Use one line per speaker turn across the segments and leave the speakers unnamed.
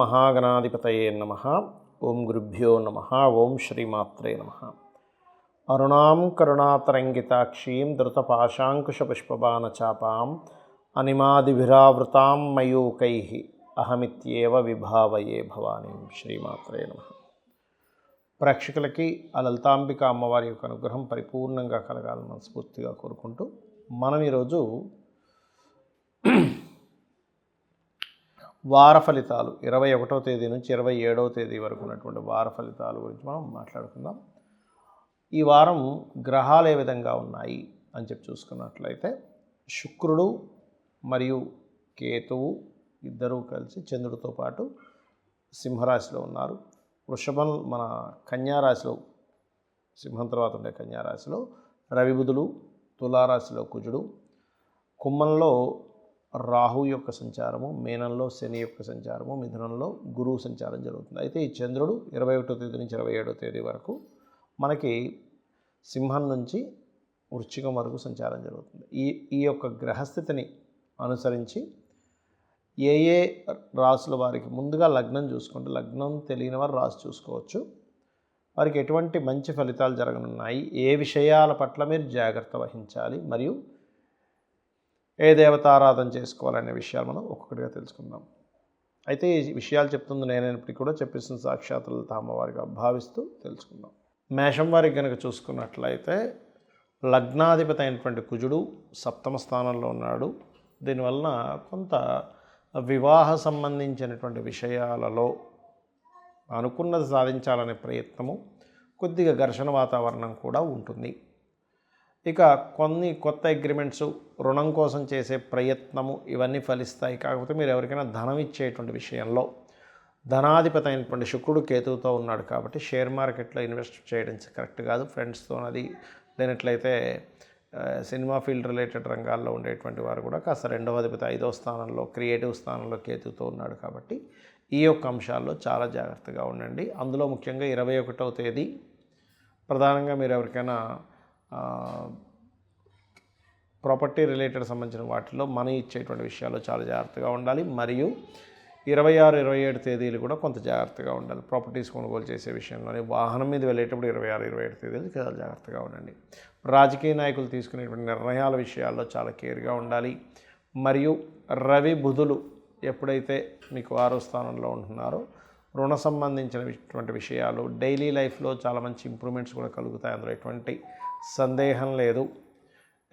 మహాగణాధిపతయే నమః. ఓం గురుభ్యో నమః. ఓం శ్రీమాత్రే నమః. అరుణాం కరుణాతరంగితాక్షీం ధృతపాశాంకుశపుష్పబాణచాపాం అనిమాదిభిరావృతాం మయూకైః అహమిత్యేవ విభావయే భవానీం. శ్రీమాత్రే నమః. ప్రేక్షకులకి ఆ లలితాంబిక అమ్మవారి యొక్క అనుగ్రహం పరిపూర్ణంగా కలగాలని మనస్ఫూర్తిగా కోరుకుంటూ మనం ఈరోజు వార ఫలితాలు 21వ తేదీ నుంచి 27వ తేదీ వరకు ఉన్నటువంటి వార ఫలితాల గురించి మనం మాట్లాడుకుందాం. ఈ వారం గ్రహాలు ఏ విధంగా ఉన్నాయి అని చెప్పి చూసుకున్నట్లయితే శుక్రుడు మరియు కేతువు ఇద్దరూ కలిసి చంద్రుడితో పాటు సింహరాశిలో ఉన్నారు. వృషభం మన కన్యారాశిలో, సింహం తర్వాత ఉండే కన్యారాశిలో రవి బుధులు, తులారాశిలో కుజుడు, కుంభంలో రాహు యొక్క సంచారము, మీనంలో శని యొక్క సంచారము, మిథునంలో గురువు సంచారం జరుగుతుంది. అయితే ఈ చంద్రుడు 21వ తేదీ నుంచి 27వ తేదీ వరకు మనకి సింహం నుంచి వృశ్చికం వరకు సంచారం జరుగుతుంది. ఈ యొక్క గ్రహస్థితిని అనుసరించి ఏ ఏ రాసుల వారికి ముందుగా లగ్నం చూసుకుంటే, లగ్నం తెలియని వారు రాసి చూసుకోవచ్చు. వారికి ఎటువంటి మంచి ఫలితాలు జరగనున్నాయి, ఏ విషయాల పట్ల మీరు జాగ్రత్త వహించాలి, మరియు ఏ దేవతారాధన చేసుకోవాలనే విషయాలు మనం ఒక్కొక్కటిగా తెలుసుకుందాం. అయితే ఈ విషయాలు చెప్తుంది నేనైనప్పటికీ కూడా చెప్పిస్తున్న సాక్షాత్ లలిత అమ్మవారిగా భావిస్తూ తెలుసుకుందాం. మేషం వారికి కనుక చూసుకున్నట్లయితే లగ్నాధిపతి అయినటువంటి కుజుడు సప్తమ స్థానంలో ఉన్నాడు. దీనివలన కొంత వివాహ సంబంధించినటువంటి విషయాలలో అనుకున్నది సాధించాలనే ప్రయత్నము, కొద్దిగా ఘర్షణ వాతావరణం కూడా ఉంటుంది. ఇక కొన్ని కొత్త అగ్రిమెంట్స్, రుణం కోసం చేసే ప్రయత్నము ఇవన్నీ ఫలిస్తాయి. కాకపోతే మీరు ఎవరికైనా ధనం ఇచ్చేటువంటి విషయంలో ధనాధిపతి అయినటువంటి శుక్రుడు కేతువుతో ఉన్నాడు కాబట్టి షేర్ మార్కెట్లో ఇన్వెస్ట్ చేయడం కరెక్ట్ కాదు. ఫ్రెండ్స్తో అది లేనట్లయితే సినిమా ఫీల్డ్ రిలేటెడ్ రంగాల్లో ఉండేటువంటి వారు కూడా కాస్త రెండవ అధిపతి 5వ స్థానంలో క్రియేటివ్ స్థానంలో కేతువుతో ఉన్నాడు కాబట్టి ఈ యొక్క అంశాల్లో చాలా జాగ్రత్తగా ఉండండి. అందులో ముఖ్యంగా 21వ తేదీ ప్రధానంగా మీరు ఎవరికైనా ప్రాపర్టీ రిలేటెడ్ సంబంధించిన వాటిలో మనీ ఇచ్చేటువంటి విషయాల్లో చాలా జాగ్రత్తగా ఉండాలి. మరియు 26, 27 తేదీలు కూడా కొంత జాగ్రత్తగా ఉండాలి. ప్రాపర్టీస్ కొనుగోలు చేసే విషయంలోనే, వాహనం మీద వెళ్ళేటప్పుడు 26, 27 తేదీలు చాలా జాగ్రత్తగా ఉండండి. రాజకీయ నాయకులు తీసుకునేటువంటి నిర్ణయాల విషయాల్లో చాలా కేర్గా ఉండాలి. మరియు రవి బుధులు ఎప్పుడైతే మీకు 6వ స్థానంలో ఉంటున్నారో రుణ సంబంధించినటువంటి విషయాలు, డైలీ లైఫ్లో చాలా మంచి ఇంప్రూవ్మెంట్స్ కూడా కలుగుతాయి. అందులో ఎటువంటి సందేహం లేదు.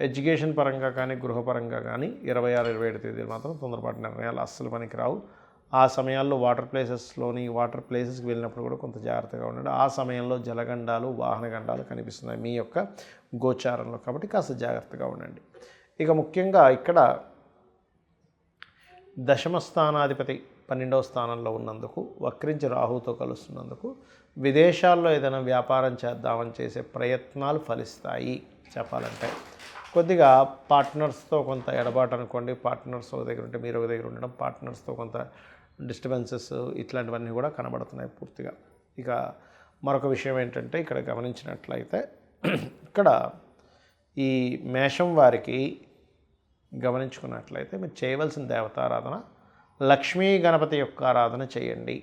ఎడ్యుకేషన్ పరంగా కానీ గృహపరంగా కానీ 26, 27 తేదీలు మాత్రం తొందరపాటు నిర్ణయాలు అస్సలు పనికిరావు. ఆ సమయాల్లో వాటర్ ప్లేసెస్కి వెళ్ళినప్పుడు కూడా కొంత జాగ్రత్తగా ఉండండి. ఆ సమయంలో జలగండాలు, వాహన గండాలు కనిపిస్తున్నాయి మీ యొక్క గోచారంలో, కాబట్టి కాస్త జాగ్రత్తగా ఉండండి. ఇక ముఖ్యంగా ఇక్కడ దశమ స్థానాధిపతి 12వ స్థానంలో ఉన్నందుకు, వక్రించి రాహుతో కలుస్తున్నందుకు విదేశాల్లో ఏదైనా వ్యాపారం చేద్దామని చేసే ప్రయత్నాలు ఫలిస్తాయి. చెప్పాలంటే కొద్దిగా పార్ట్నర్స్తో కొంత ఎడబాటు అనుకోండి. పార్ట్నర్స్ ఒక దగ్గర ఉంటే మీరు ఒక దగ్గర ఉండడం, పార్ట్నర్స్తో కొంత డిస్టర్బెన్సెస్ ఇట్లాంటివన్నీ కూడా కనబడుతున్నాయి పూర్తిగా. ఇక మరొక విషయం ఏంటంటే ఇక్కడ గమనించినట్లయితే ఇక్కడ ఈ మేషం వారికి గమనించుకున్నట్లయితే మీరు చేయవలసిన దేవతారాధన లక్ష్మీ గణపతి యొక్క ఆరాధన చేయండి.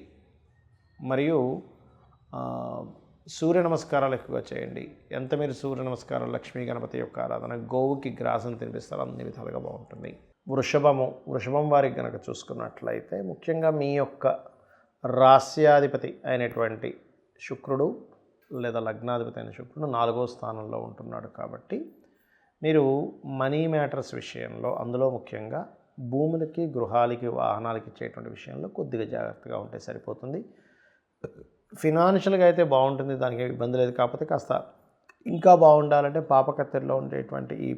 మరియు సూర్య నమస్కారాలు ఎక్కువగా చేయండి. ఎంత మీరు సూర్య నమస్కారాలు, లక్ష్మీ గణపతి యొక్క ఆరాధన, గోవుకి గ్రాసం తినిపిస్తారు, అన్ని విధాలుగా బాగుంటుంది. వృషభం వారికి కనుక చూసుకున్నట్లయితే ముఖ్యంగా మీ యొక్క రాస్యాధిపతి అయినటువంటి శుక్రుడు లేదా లగ్నాధిపతి అయిన శుక్రుడు 4వ స్థానంలో ఉంటున్నాడు కాబట్టి మీరు మనీ మ్యాటర్స్ విషయంలో, అందులో ముఖ్యంగా భూములకి, గృహాలకి, వాహనాలకి ఇచ్చేటువంటి విషయంలో కొద్దిగా జాగ్రత్తగా ఉంటే సరిపోతుంది. ఫినాన్షియల్గా అయితే బాగుంటుంది, దానికి ఇబ్బంది లేదు. కాకపోతే కాస్త ఇంకా బాగుండాలంటే పాపకత్తెరలో ఉండేటువంటి ఈ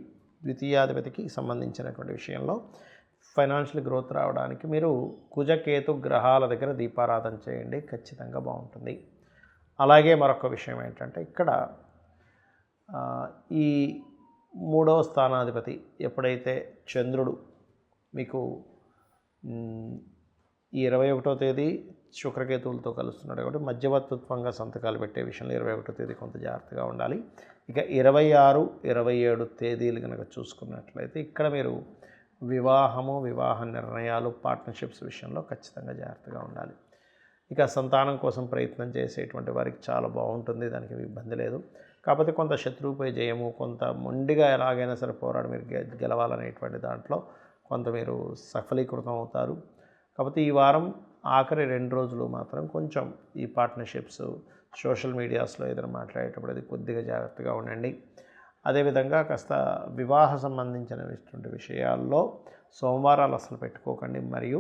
ద్వితీయాధిపతికి సంబంధించినటువంటి విషయంలో ఫైనాన్షియల్ గ్రోత్ రావడానికి మీరు కుజకేతు గ్రహాల దగ్గర దీపారాధన చేయండి, ఖచ్చితంగా బాగుంటుంది. అలాగే మరొక విషయం ఏంటంటే ఇక్కడ ఈ 3వ స్థానాధిపతి ఎప్పుడైతే చంద్రుడు మీకు ఈ 21వ తేదీ శుక్రకేతువులతో కలుస్తున్నాడు కాబట్టి మధ్యవర్తిత్వంగా సంతకాలు పెట్టే విషయంలో 21వ తేదీ కొంత జాగ్రత్తగా ఉండాలి. ఇక 26, 27 తేదీలు కనుక చూసుకున్నట్లయితే ఇక్కడ మీరు వివాహ నిర్ణయాలు, పార్ట్నర్షిప్స్ విషయంలో ఖచ్చితంగా జాగ్రత్తగా ఉండాలి. ఇక సంతానం కోసం ప్రయత్నం చేసేటువంటి వారికి చాలా బాగుంటుంది, దానికి ఇబ్బంది లేదు. కాకపోతే కొంత శత్రువుపై జయము, కొంత మొండిగా ఎలాగైనా సరే పోరాడి మీరు గెలవాలనేటువంటి దాంట్లో కొంత మీరు సఫలీకృతం అవుతారు. కాకపోతే ఈ వారం ఆఖరి 2 రోజులు మాత్రం కొంచెం ఈ పార్ట్నర్షిప్స్, సోషల్ మీడియాస్లో ఏదైనా మాట్లాడేటప్పుడు అది కొద్దిగా జాగ్రత్తగా ఉండండి. అదేవిధంగా కాస్త వివాహ సంబంధించినటువంటి విషయాల్లో సోమవారాలు అసలు పెట్టుకోకండి. మరియు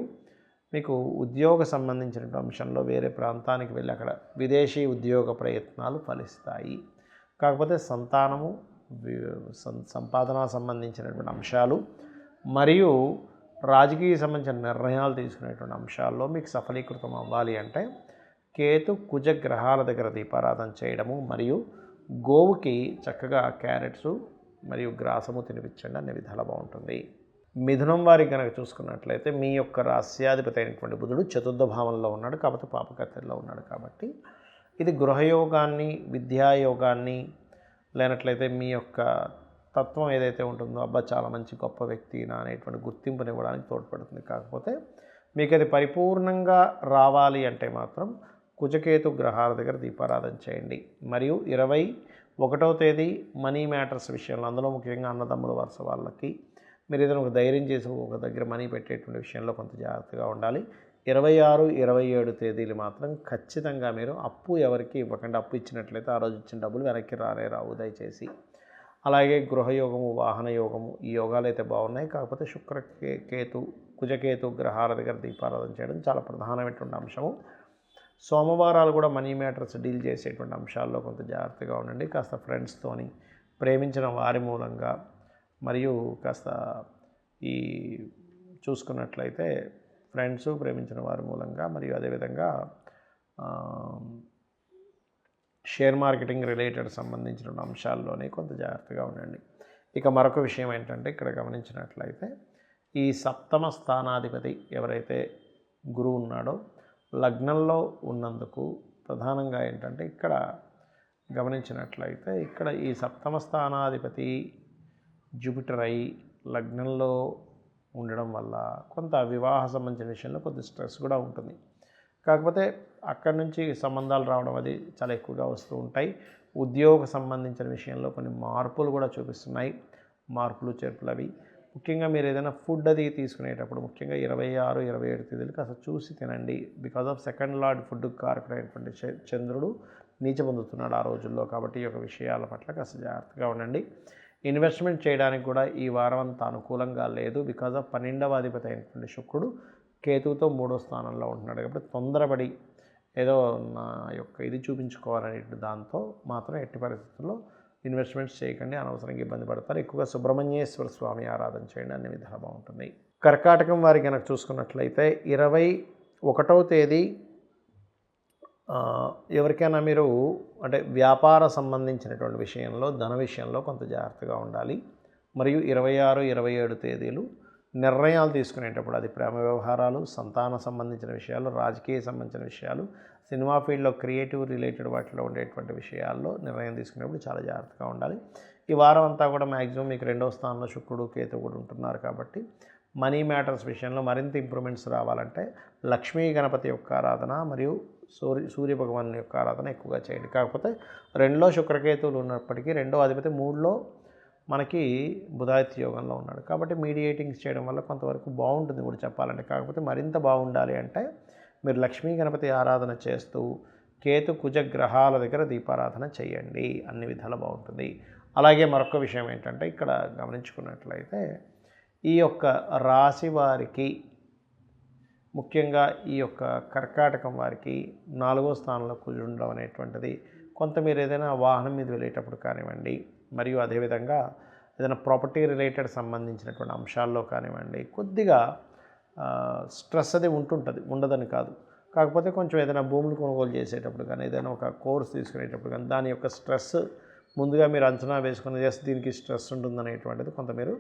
మీకు ఉద్యోగ సంబంధించిన అంశంలో వేరే ప్రాంతానికి వెళ్ళి అక్కడ విదేశీ ఉద్యోగ ప్రయత్నాలు ఫలిస్తాయి. కాకపోతే సంతానము, సంపాదన సంబంధించినటువంటి అంశాలు మరియు రాజకీయ సంబంధించిన నిర్ణయాలు తీసుకునేటువంటి అంశాల్లో మీకు సఫలీకృతం అవ్వాలి అంటే కేతు కుజ గ్రహాల దగ్గర దీపారాధన చేయడము మరియు గోవుకి చక్కగా క్యారెట్స్ మరియు గ్రాసము తినిపించండి, అన్ని విధాలు బాగుంటుంది. మిథునం వారికి కనుక చూసుకున్నట్లయితే మీ యొక్క రాస్యాధిపతి అయినటువంటి బుధుడు చతుర్థ భావంలో ఉన్నాడు, కాబట్టి పాపకత్తెల్లో ఉన్నాడు. కాబట్టి ఇది గృహయోగాన్ని, విద్యాయోగాన్ని, లేనట్లయితే మీ యొక్క తత్వం ఏదైతే ఉంటుందో అబ్బా చాలా మంచి గొప్ప వ్యక్తి అనేటువంటి గుర్తింపునివ్వడానికి తోడ్పడుతుంది. కాకపోతే మీకు అది పరిపూర్ణంగా రావాలి అంటే మాత్రం కుజకేతు గ్రహాల దగ్గర దీపారాధన చేయండి. మరియు 21వ తేదీ మనీ మ్యాటర్స్ విషయంలో, అందులో ముఖ్యంగా అన్నదమ్ముల వరుస వాళ్ళకి మీరు ఏదైనా ఒక ధైర్యం చేసి ఒక దగ్గర మనీ పెట్టేటువంటి విషయంలో కొంత జాగ్రత్తగా ఉండాలి. 26, 27 తేదీలు మాత్రం ఖచ్చితంగా మీరు అప్పు ఎవరికి ఇవ్వకండి. అప్పు ఇచ్చినట్లయితే ఆ రోజు ఇచ్చిన డబ్బులు వెనక్కి రావు దయచేసి. అలాగే గృహయోగము, వాహన యోగము, ఈ యోగాలు అయితే బాగున్నాయి. కాకపోతే కేతు కుజకేతు గ్రహాల దగ్గర దీపారాధన చేయడం చాలా ప్రధానమైనటువంటి అంశము. సోమవారాలు కూడా మనీ మ్యాటర్స్ డీల్ చేసేటువంటి అంశాల్లో కొంత జాగ్రత్తగా ఉండండి. కాస్త ఫ్రెండ్స్తోని, ప్రేమించిన వారి మూలంగా, మరియు కాస్త ఈ చూసుకున్నట్లయితే ఫ్రెండ్స్, ప్రేమించిన వారి మూలంగా, మరియు అదేవిధంగా షేర్ మార్కెటింగ్ రిలేటెడ్ సంబంధించిన అంశాల్లోనే కొంత జాగ్రత్తగా ఉండండి. ఇక మరొక విషయం ఏంటంటే ఇక్కడ గమనించినట్లయితే ఈ సప్తమ స్థానాధిపతి ఎవరైతే గురువు ఉన్నాడో లగ్నంలో ఉన్నందుకు ప్రధానంగా ఏంటంటే ఇక్కడ గమనించినట్లయితే ఇక్కడ ఈ సప్తమ స్థానాధిపతి జూపిటర్ అయి లగ్నంలో ఉండడం వల్ల కొంత వివాహ సంబంధించిన విషయంలో కొద్ది స్ట్రెస్ కూడా ఉంటుంది. కాకపోతే అక్కడి నుంచి సంబంధాలు రావడం అది చాలా ఎక్కువగా వస్తూ ఉంటాయి. ఉద్యోగ సంబంధించిన విషయంలో కొన్ని మార్పులు కూడా చూపిస్తున్నాయి. మార్పులు చేర్పులు అవి ముఖ్యంగా మీరు ఏదైనా ఫుడ్ అది తీసుకునేటప్పుడు ముఖ్యంగా 26, 27 తేదీలు కాస్త చూసి తినండి. Because of second lord food కారకుడైనటువంటి చంద్రుడు నీచ పొందుతున్నాడు ఆ రోజుల్లో. కాబట్టి ఈ యొక్క విషయాల పట్ల కాస్త జాగ్రత్తగా ఉండండి. ఇన్వెస్ట్మెంట్ చేయడానికి కూడా ఈ వారం అంత అనుకూలంగా లేదు. బికాజ్ ఆఫ్ 12వ అధిపతి అయినటువంటి శుక్రుడు కేతువుతో 3వ స్థానంలో ఉంటున్నాడు. కాబట్టి తొందరపడి ఏదో నా యొక్క ఇది చూపించుకోవాలనే దాంతో మాత్రం ఎట్టి పరిస్థితుల్లో ఇన్వెస్ట్మెంట్స్ చేయకండి, అనవసరంగా ఇబ్బంది పడతారు. ఎక్కువగా సుబ్రహ్మణ్యేశ్వర స్వామి ఆరాధన చేయండి, అన్ని విధాలు బాగుంటుంది. కర్కాటకం వారి కనుక చూసుకున్నట్లయితే 21వ తేదీ ఎవరికైనా మీరు అంటే వ్యాపార సంబంధించినటువంటి విషయంలో, ధన విషయంలో కొంత జాగ్రత్తగా ఉండాలి. మరియు 26, 27 తేదీలు నిర్ణయాలు తీసుకునేటప్పుడు అది ప్రేమ వ్యవహారాలు, సంతాన సంబంధించిన విషయాలు, రాజకీయ సంబంధించిన విషయాలు, సినిమా ఫీల్డ్లో క్రియేటివ్ రిలేటెడ్ వాటిలో ఉండేటువంటి విషయాల్లో నిర్ణయం తీసుకునేప్పుడు చాలా జాగ్రత్తగా ఉండాలి. ఈ వారం అంతా కూడా మ్యాక్సిమం మీకు 2వ స్థానంలో శుక్రుడు, కేతు కూడా ఉంటున్నారు. కాబట్టి మనీ మ్యాటర్స్ విషయంలో మరింత ఇంప్రూవ్మెంట్స్ రావాలంటే లక్ష్మీ గణపతి యొక్క ఆరాధన మరియు సూర్య భగవాన్ యొక్క ఆరాధన ఎక్కువగా చేయండి. కాకపోతే 2లో శుక్రకేతువులు ఉన్నప్పటికీ 2వ అధిపతి 3లో మనకి బుధాదిత్య యోగంలో ఉన్నాడు. కాబట్టి మీడియేటింగ్స్ చేయడం వల్ల కొంతవరకు బాగుంటుంది కూడా చెప్పాలంటే. కాకపోతే మరింత బాగుండాలి అంటే మీరు లక్ష్మీ గణపతి ఆరాధన చేస్తూ కేతు కుజ గ్రహాల దగ్గర దీపారాధన చేయండి, అన్ని విధాలు బాగుంటుంది. అలాగే మరొక విషయం ఏంటంటే ఇక్కడ గమనించుకున్నట్లయితే ఈ యొక్క రాశి వారికి ముఖ్యంగా ఈ యొక్క కర్కాటకం వారికి 4వ స్థానంలో కుజుడు ఉండడం అనేటువంటిది కొంత మీరు ఏదైనా వాహనం మీద వెళ్ళేటప్పుడు కానివ్వండి, మరియు అదేవిధంగా ఏదైనా ప్రాపర్టీ రిలేటెడ్ సంబంధించినటువంటి అంశాల్లో కానివ్వండి కొద్దిగా స్ట్రెస్ అది ఉంటుంటుంది, ఉండదని కాదు. కాకపోతే కొంచెం ఏదైనా భూములు కొనుగోలు చేసేటప్పుడు కానీ, ఏదైనా ఒక కోర్స్ తీసుకునేటప్పుడు కానీ దాని యొక్క స్ట్రెస్ ముందుగా మీరు అంచనా వేసుకుని చేస్తే దీనికి స్ట్రెస్ ఉంటుందనేటువంటిది కొంత మీరు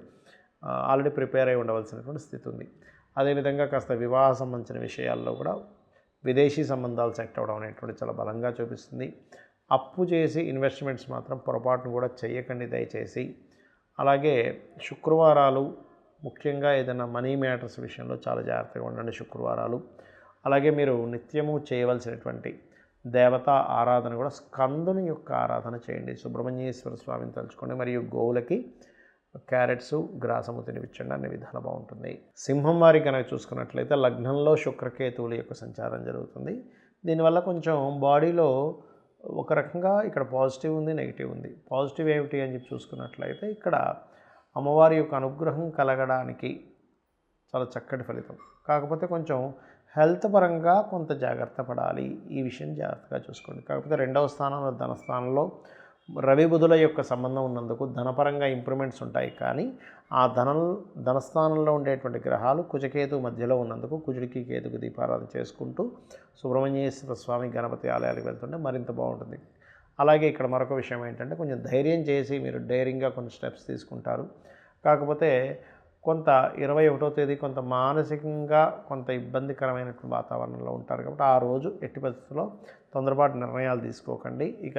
ఆల్రెడీ ప్రిపేర్ అయి ఉండవలసినటువంటి స్థితి ఉంది. అదేవిధంగా కాస్త వివాహ సంబంధించిన విషయాల్లో కూడా విదేశీ సంబంధాలు సెట్ అవ్వడం అనేటువంటి చాలా బలంగా చూపిస్తుంది. అప్పు చేసి ఇన్వెస్ట్మెంట్స్ మాత్రం పొరపాటును కూడా చేయకండి దయచేసి. అలాగే శుక్రవారాలు ముఖ్యంగా ఏదైనా మనీ మ్యాటర్స్ విషయంలో చాలా జాగ్రత్తగా ఉండండి శుక్రవారాలు. అలాగే మీరు నిత్యము చేయవలసినటువంటి దేవతా ఆరాధన కూడా స్కందుని యొక్క ఆరాధన చేయండి. సుబ్రహ్మణ్యేశ్వర స్వామిని తలుచుకోండి. మరియు గోవులకి క్యారెట్స్ గ్రాసము తినిపించండి. అన్ని విధాలు బాగుంటుంది. సింహం వారి కనుక చూసుకున్నట్లయితే లగ్నంలో శుక్రకేతువుల యొక్క సంచారం జరుగుతుంది. దీనివల్ల కొంచెం బాడీలో ఒక రకంగా ఇక్కడ పాజిటివ్ ఉంది, నెగిటివ్ ఉంది. పాజిటివ్ ఏమిటి అని చెప్పి చూసుకున్నట్లయితే ఇక్కడ అమ్మవారి యొక్క అనుగ్రహం కలగడానికి చాలా చక్కటి ఫలితం. కాకపోతే కొంచెం హెల్త్ పరంగా కొంత జాగ్రత్త పడాలి. ఈ విషయం జాగ్రత్తగా చూసుకోండి. కాకపోతే రెండవ స్థానంలో ధనస్థానంలో రవి బుధుల యొక్క సంబంధం ఉన్నందుకు ధనపరంగా ఇంప్రూవ్మెంట్స్ ఉంటాయి. కానీ ఆ ధనస్థానంలో ఉండేటువంటి గ్రహాలు కుజకేతు మధ్యలో ఉన్నందుకు కుజుడికి కేతుకు దీపారాధన చేసుకుంటూ సుబ్రహ్మణ్యేశ్వర స్వామి గణపతి ఆలయాలకు వెళ్తుంటే మరింత బాగుంటుంది. అలాగే ఇక్కడ మరొక విషయం ఏంటంటే కొంచెం ధైర్యం చేసి మీరు డైరింగ్గా కొన్ని స్టెప్స్ తీసుకుంటారు. కాకపోతే కొంత 21వ తేదీ కొంత మానసికంగా కొంత ఇబ్బందికరమైనటువంటి వాతావరణంలో ఉంటారు. కాబట్టి ఆ రోజు ఎట్టి పరిస్థితుల్లో తొందరపాటు నిర్ణయాలు తీసుకోకండి. ఇక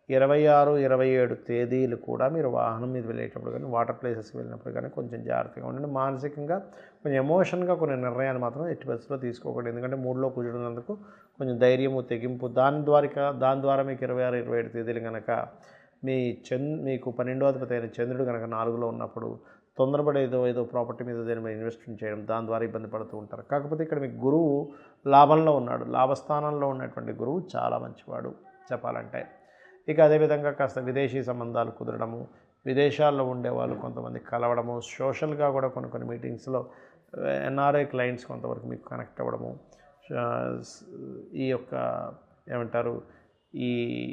26, 27 తేదీలు కూడా మీరు వాహనం మీద వెళ్ళేటప్పుడు కానీ వాటర్ ప్లేసెస్కి వెళ్ళినప్పుడు కానీ కొంచెం జాగ్రత్తగా ఉండండి. మానసికంగా కొంచెం ఎమోషన్గా కొన్ని నిర్ణయాలు మాత్రం ఎట్టి పరిస్థితుల్లో తీసుకోకండి. ఎందుకంటే మూడులో కుజుడున్నందుకు కొంచెం ధైర్యము, తెగింపు దాని ద్వారా మీకు 26, 27 తేదీలు కనుక మీకు 12వ అధిపతి అయిన చంద్రుడు కనుక 4లో ఉన్నప్పుడు తొందరపడి ఏదో ప్రాపర్టీ మీద దేని మీద ఇన్వెస్ట్మెంట్ చేయడం, దాని ద్వారా ఇబ్బంది పడుతూ ఉంటారు. కాకపోతే ఇక్కడ మీకు గురువు లాభంలో ఉన్నాడు. లాభస్థానంలో ఉన్నటువంటి గురువు చాలా మంచివాడు చెప్పాలంటే. ఇక అదేవిధంగా కాస్త విదేశీ సంబంధాలు కుదరడము, విదేశాల్లో ఉండేవాళ్ళు కొంతమంది కలవడము, సోషల్గా కూడా కొన్ని మీటింగ్స్లో ఎన్ఆర్ఐ క్లయింట్స్ కొంతవరకు మీకు కనెక్ట్ అవ్వడము, ఈ యొక్క ఏమంటారు ఈ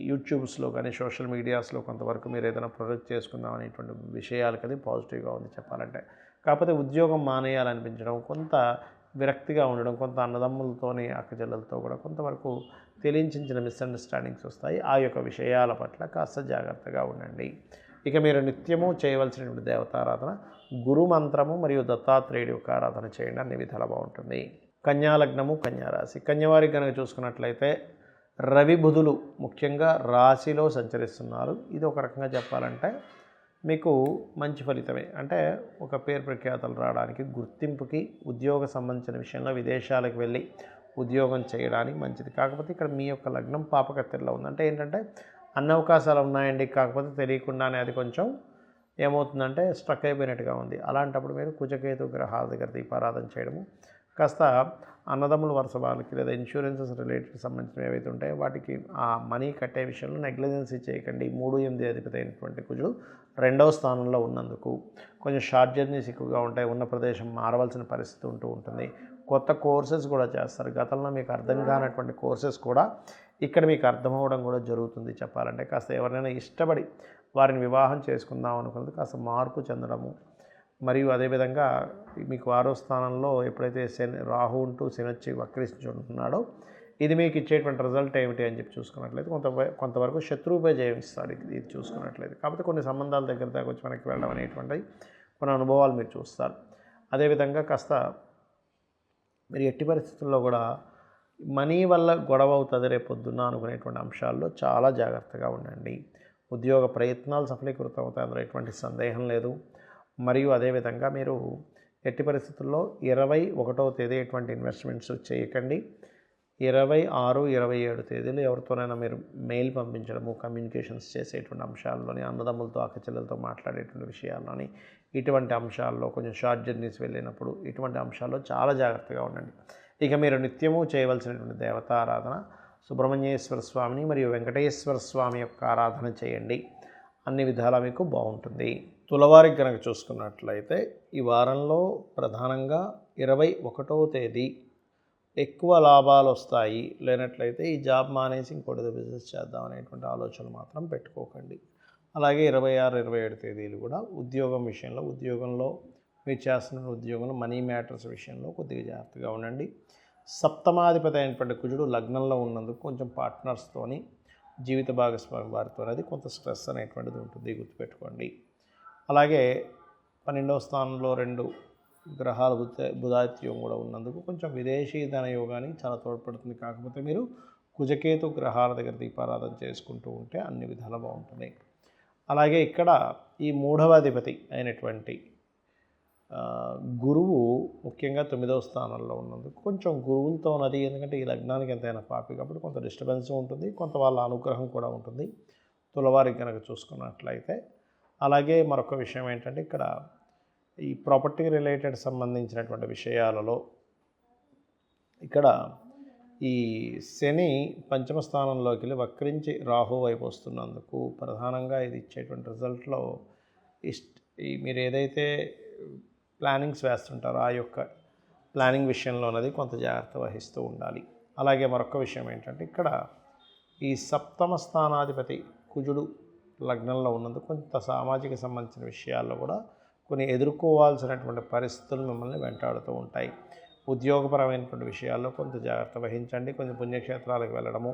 యూట్యూబ్స్లో కానీ సోషల్ మీడియాస్లో కొంతవరకు మీరు ఏదైనా ప్రొజెక్ట్ చేసుకుందాం అనేటువంటి విషయాలకి అది పాజిటివ్గా ఉంది చెప్పాలంటే. కాకపోతే ఉద్యోగం మానేయాలనిపించడం, కొంత విరక్తిగా ఉండడం, కొంత అన్నదమ్ములతోని అక్కచెల్లెలతో కూడా కొంతవరకు తెలియచించిన మిస్అండర్స్టాండింగ్స్ వస్తాయి. ఆ యొక్క విషయాల పట్ల కాస్త జాగ్రత్తగా ఉండండి. ఇక మీరు నిత్యము చేయవలసినటువంటి దేవతారాధన గురు మంత్రము మరియు దత్తాత్రేయుడి యొక్క ఆరాధన చేయండి. అన్ని విధాలా బాగుంటుంది. కన్యాలగ్నము, కన్యారాశి. కన్యవారికి కనుక చూసుకున్నట్లయితే రవి బుధులు ముఖ్యంగా రాశిలో సంచరిస్తున్నారు. ఇది ఒక రకంగా చెప్పాలంటే మీకు మంచి ఫలితమే. అంటే ఒక పేరు ప్రఖ్యాతలు రావడానికి, గుర్తింపుకి, ఉద్యోగ సంబంధించిన విషయంలో విదేశాలకు వెళ్ళి ఉద్యోగం చేయడానికి మంచిది. కాకపోతే ఇక్కడ మీ యొక్క లగ్నం పాపకత్తెరలో ఉంది. అంటే ఏంటంటే అన్ని అవకాశాలు ఉన్నాయండి, కాకపోతే తెలియకుండానే అది కొంచెం ఏమవుతుందంటే స్ట్రక్ అయిపోయినట్టుగా ఉంది. అలాంటప్పుడు మీరు కుజకేతు గ్రహాల దగ్గర దీపారాధన చేయడము, కాస్త అన్నదమ్ముల వరుస వాళ్ళకి లేదా ఇన్సూరెన్సెస్ రిలేటెడ్ సంబంధించినవి ఏవైతే ఉంటాయో వాటికి ఆ మనీ కట్టే విషయంలో నెగ్లిజెన్సీ చేయకండి. 3, 8 అధిపతి అయినటువంటి కుజుడు 2వ స్థానంలో ఉన్నందుకు కొంచెం షార్ట్ జర్నీస్ ఎక్కువగా ఉంటాయి. ఉన్న ప్రదేశం మారవలసిన పరిస్థితి ఉంటుంది. కొత్త కోర్సెస్ కూడా చేస్తారు. గతంలో మీకు అర్థం కానటువంటి కోర్సెస్ కూడా ఇక్కడ మీకు అర్థమవడం కూడా జరుగుతుంది చెప్పాలంటే. కాస్త ఎవరైనా ఇష్టపడి వారిని వివాహం చేసుకుందాం అనుకున్నది కాస్త మార్పు చెందడము, మరియు అదేవిధంగా మీకు 6వ స్థానంలో ఎప్పుడైతే రాహు ఉంటూ శని వచ్చి వక్రించుంటున్నాడో ఇది మీకు ఇచ్చేటువంటి రిజల్ట్ ఏమిటి అని చెప్పి చూసుకున్నట్లయితే కొంతవరకు శత్రువుపై జయం ఇస్తాడు ఇది చూసుకున్నట్లయితే. కాకపోతే కొన్ని సంబంధాల దగ్గర దాకా వచ్చి మనకి వెళ్ళడం అనేటువంటి కొన్ని అనుభవాలు మీరు చూస్తారు. అదేవిధంగా కాస్త మీరు ఎట్టి పరిస్థితుల్లో కూడా మనీ వల్ల గొడవ అవుతుంది రేపొద్దున్న అనుకునేటువంటి అంశాల్లో చాలా జాగ్రత్తగా ఉండండి. ఉద్యోగ ప్రయత్నాలు సఫలీకృతం అవుతాయి, అందులో ఎటువంటి సందేహం లేదు. మరియు అదేవిధంగా మీరు ఎట్టి పరిస్థితుల్లో 21వ తేదీ ఎటువంటి ఇన్వెస్ట్మెంట్స్ చేయకండి. 26, 27 తేదీలు ఎవరితోనైనా మీరు మెయిల్ పంపించడము, కమ్యూనికేషన్స్ చేసేటువంటి అంశాల్లోని, అన్నదమ్ములతో అక్కచెల్లెలతో మాట్లాడేటువంటి విషయాల్లోని, ఇటువంటి అంశాల్లో కొంచెం షార్ట్ జర్నీస్ వెళ్ళినప్పుడు ఇటువంటి అంశాల్లో చాలా జాగ్రత్తగా ఉండండి. ఇక మీరు నిత్యము చేయవలసినటువంటి దేవతారాధన సుబ్రహ్మణ్యేశ్వర స్వామిని మరియు వెంకటేశ్వర స్వామి యొక్క ఆరాధన చేయండి. అన్ని విధాలా మీకు బాగుంటుంది. తులవారికి కనుక చూసుకున్నట్లయితే ఈ వారంలో ప్రధానంగా 21వ తేదీ ఎక్కువ లాభాలు వస్తాయి. లేనట్లయితే ఈ జాబ్ మానేసి ఇంకోటిదో బిజినెస్ చేద్దాం అనేటువంటి ఆలోచనలు మాత్రం పెట్టుకోకండి. అలాగే 26, 27 తేదీలు కూడా ఉద్యోగం విషయంలో, ఉద్యోగంలో మీరు చేస్తున్న ఉద్యోగంలో మనీ మ్యాటర్స్ విషయంలో కొద్దిగా జాగ్రత్తగా ఉండండి. సప్తమాధిపతి అయినటువంటి కుజుడు లగ్నంలో ఉన్నందుకు కొంచెం పార్ట్నర్స్తోని, జీవిత భాగస్వామి వారితో అనేది కొంత స్ట్రెస్ అనేటువంటిది ఉంటుంది, గుర్తుపెట్టుకోండి. అలాగే 12వ స్థానంలో 2 గ్రహాలు బుధాదిత్యం కూడా ఉన్నందుకు కొంచెం విదేశీ ధన యోగానికి చాలా తోడ్పడుతుంది. కాకపోతే మీరు కుజకేతు గ్రహాల దగ్గర దీపారాధన చేసుకుంటూ ఉంటే అన్ని విధాలు బాగుంటుంది. అలాగే ఇక్కడ ఈ 3వ అధిపతి అయినటువంటి గురువు ముఖ్యంగా 9వ స్థానంలో ఉన్నందుకు కొంచెం గురువులతో ఉన్నది, ఎందుకంటే ఈ లగ్నానికి ఎంతైనా పాపి కాబట్టి కొంత డిస్టర్బెన్స్ ఉంటుంది, కొంత వాళ్ళ అనుగ్రహం కూడా ఉంటుంది తులవారికి కనుక చూసుకున్నట్లయితే. అలాగే మరొక విషయం ఏంటంటే ఇక్కడ ఈ ప్రాపర్టీ రిలేటెడ్ సంబంధించినటువంటి విషయాలలో ఇక్కడ ఈ శని పంచమ స్థానంలోకి వెళ్ళి వక్రించి రాహు వైపు వస్తున్నందుకు ప్రధానంగా ఇది ఇచ్చేటువంటి రిజల్ట్లో మీరు ఏదైతే ప్లానింగ్స్ వేస్తుంటారో ఆ యొక్క ప్లానింగ్ విషయంలో అనేది కొంత జాగ్రత్త వహిస్తూ ఉండాలి. అలాగే మరొక విషయం ఏంటంటే ఇక్కడ ఈ సప్తమ స్థానాధిపతి కుజుడు లగ్నంలో ఉన్నందుకు కొంత సామాజిక సంబంధించిన విషయాల్లో కూడా కొన్ని ఎదుర్కోవాల్సినటువంటి పరిస్థితులు మిమ్మల్ని వెంటాడుతూ ఉంటాయి. ఉద్యోగపరమైనటువంటి విషయాల్లో కొంత జాగ్రత్త వహించండి. కొన్ని పుణ్యక్షేత్రాలకు వెళ్ళడము,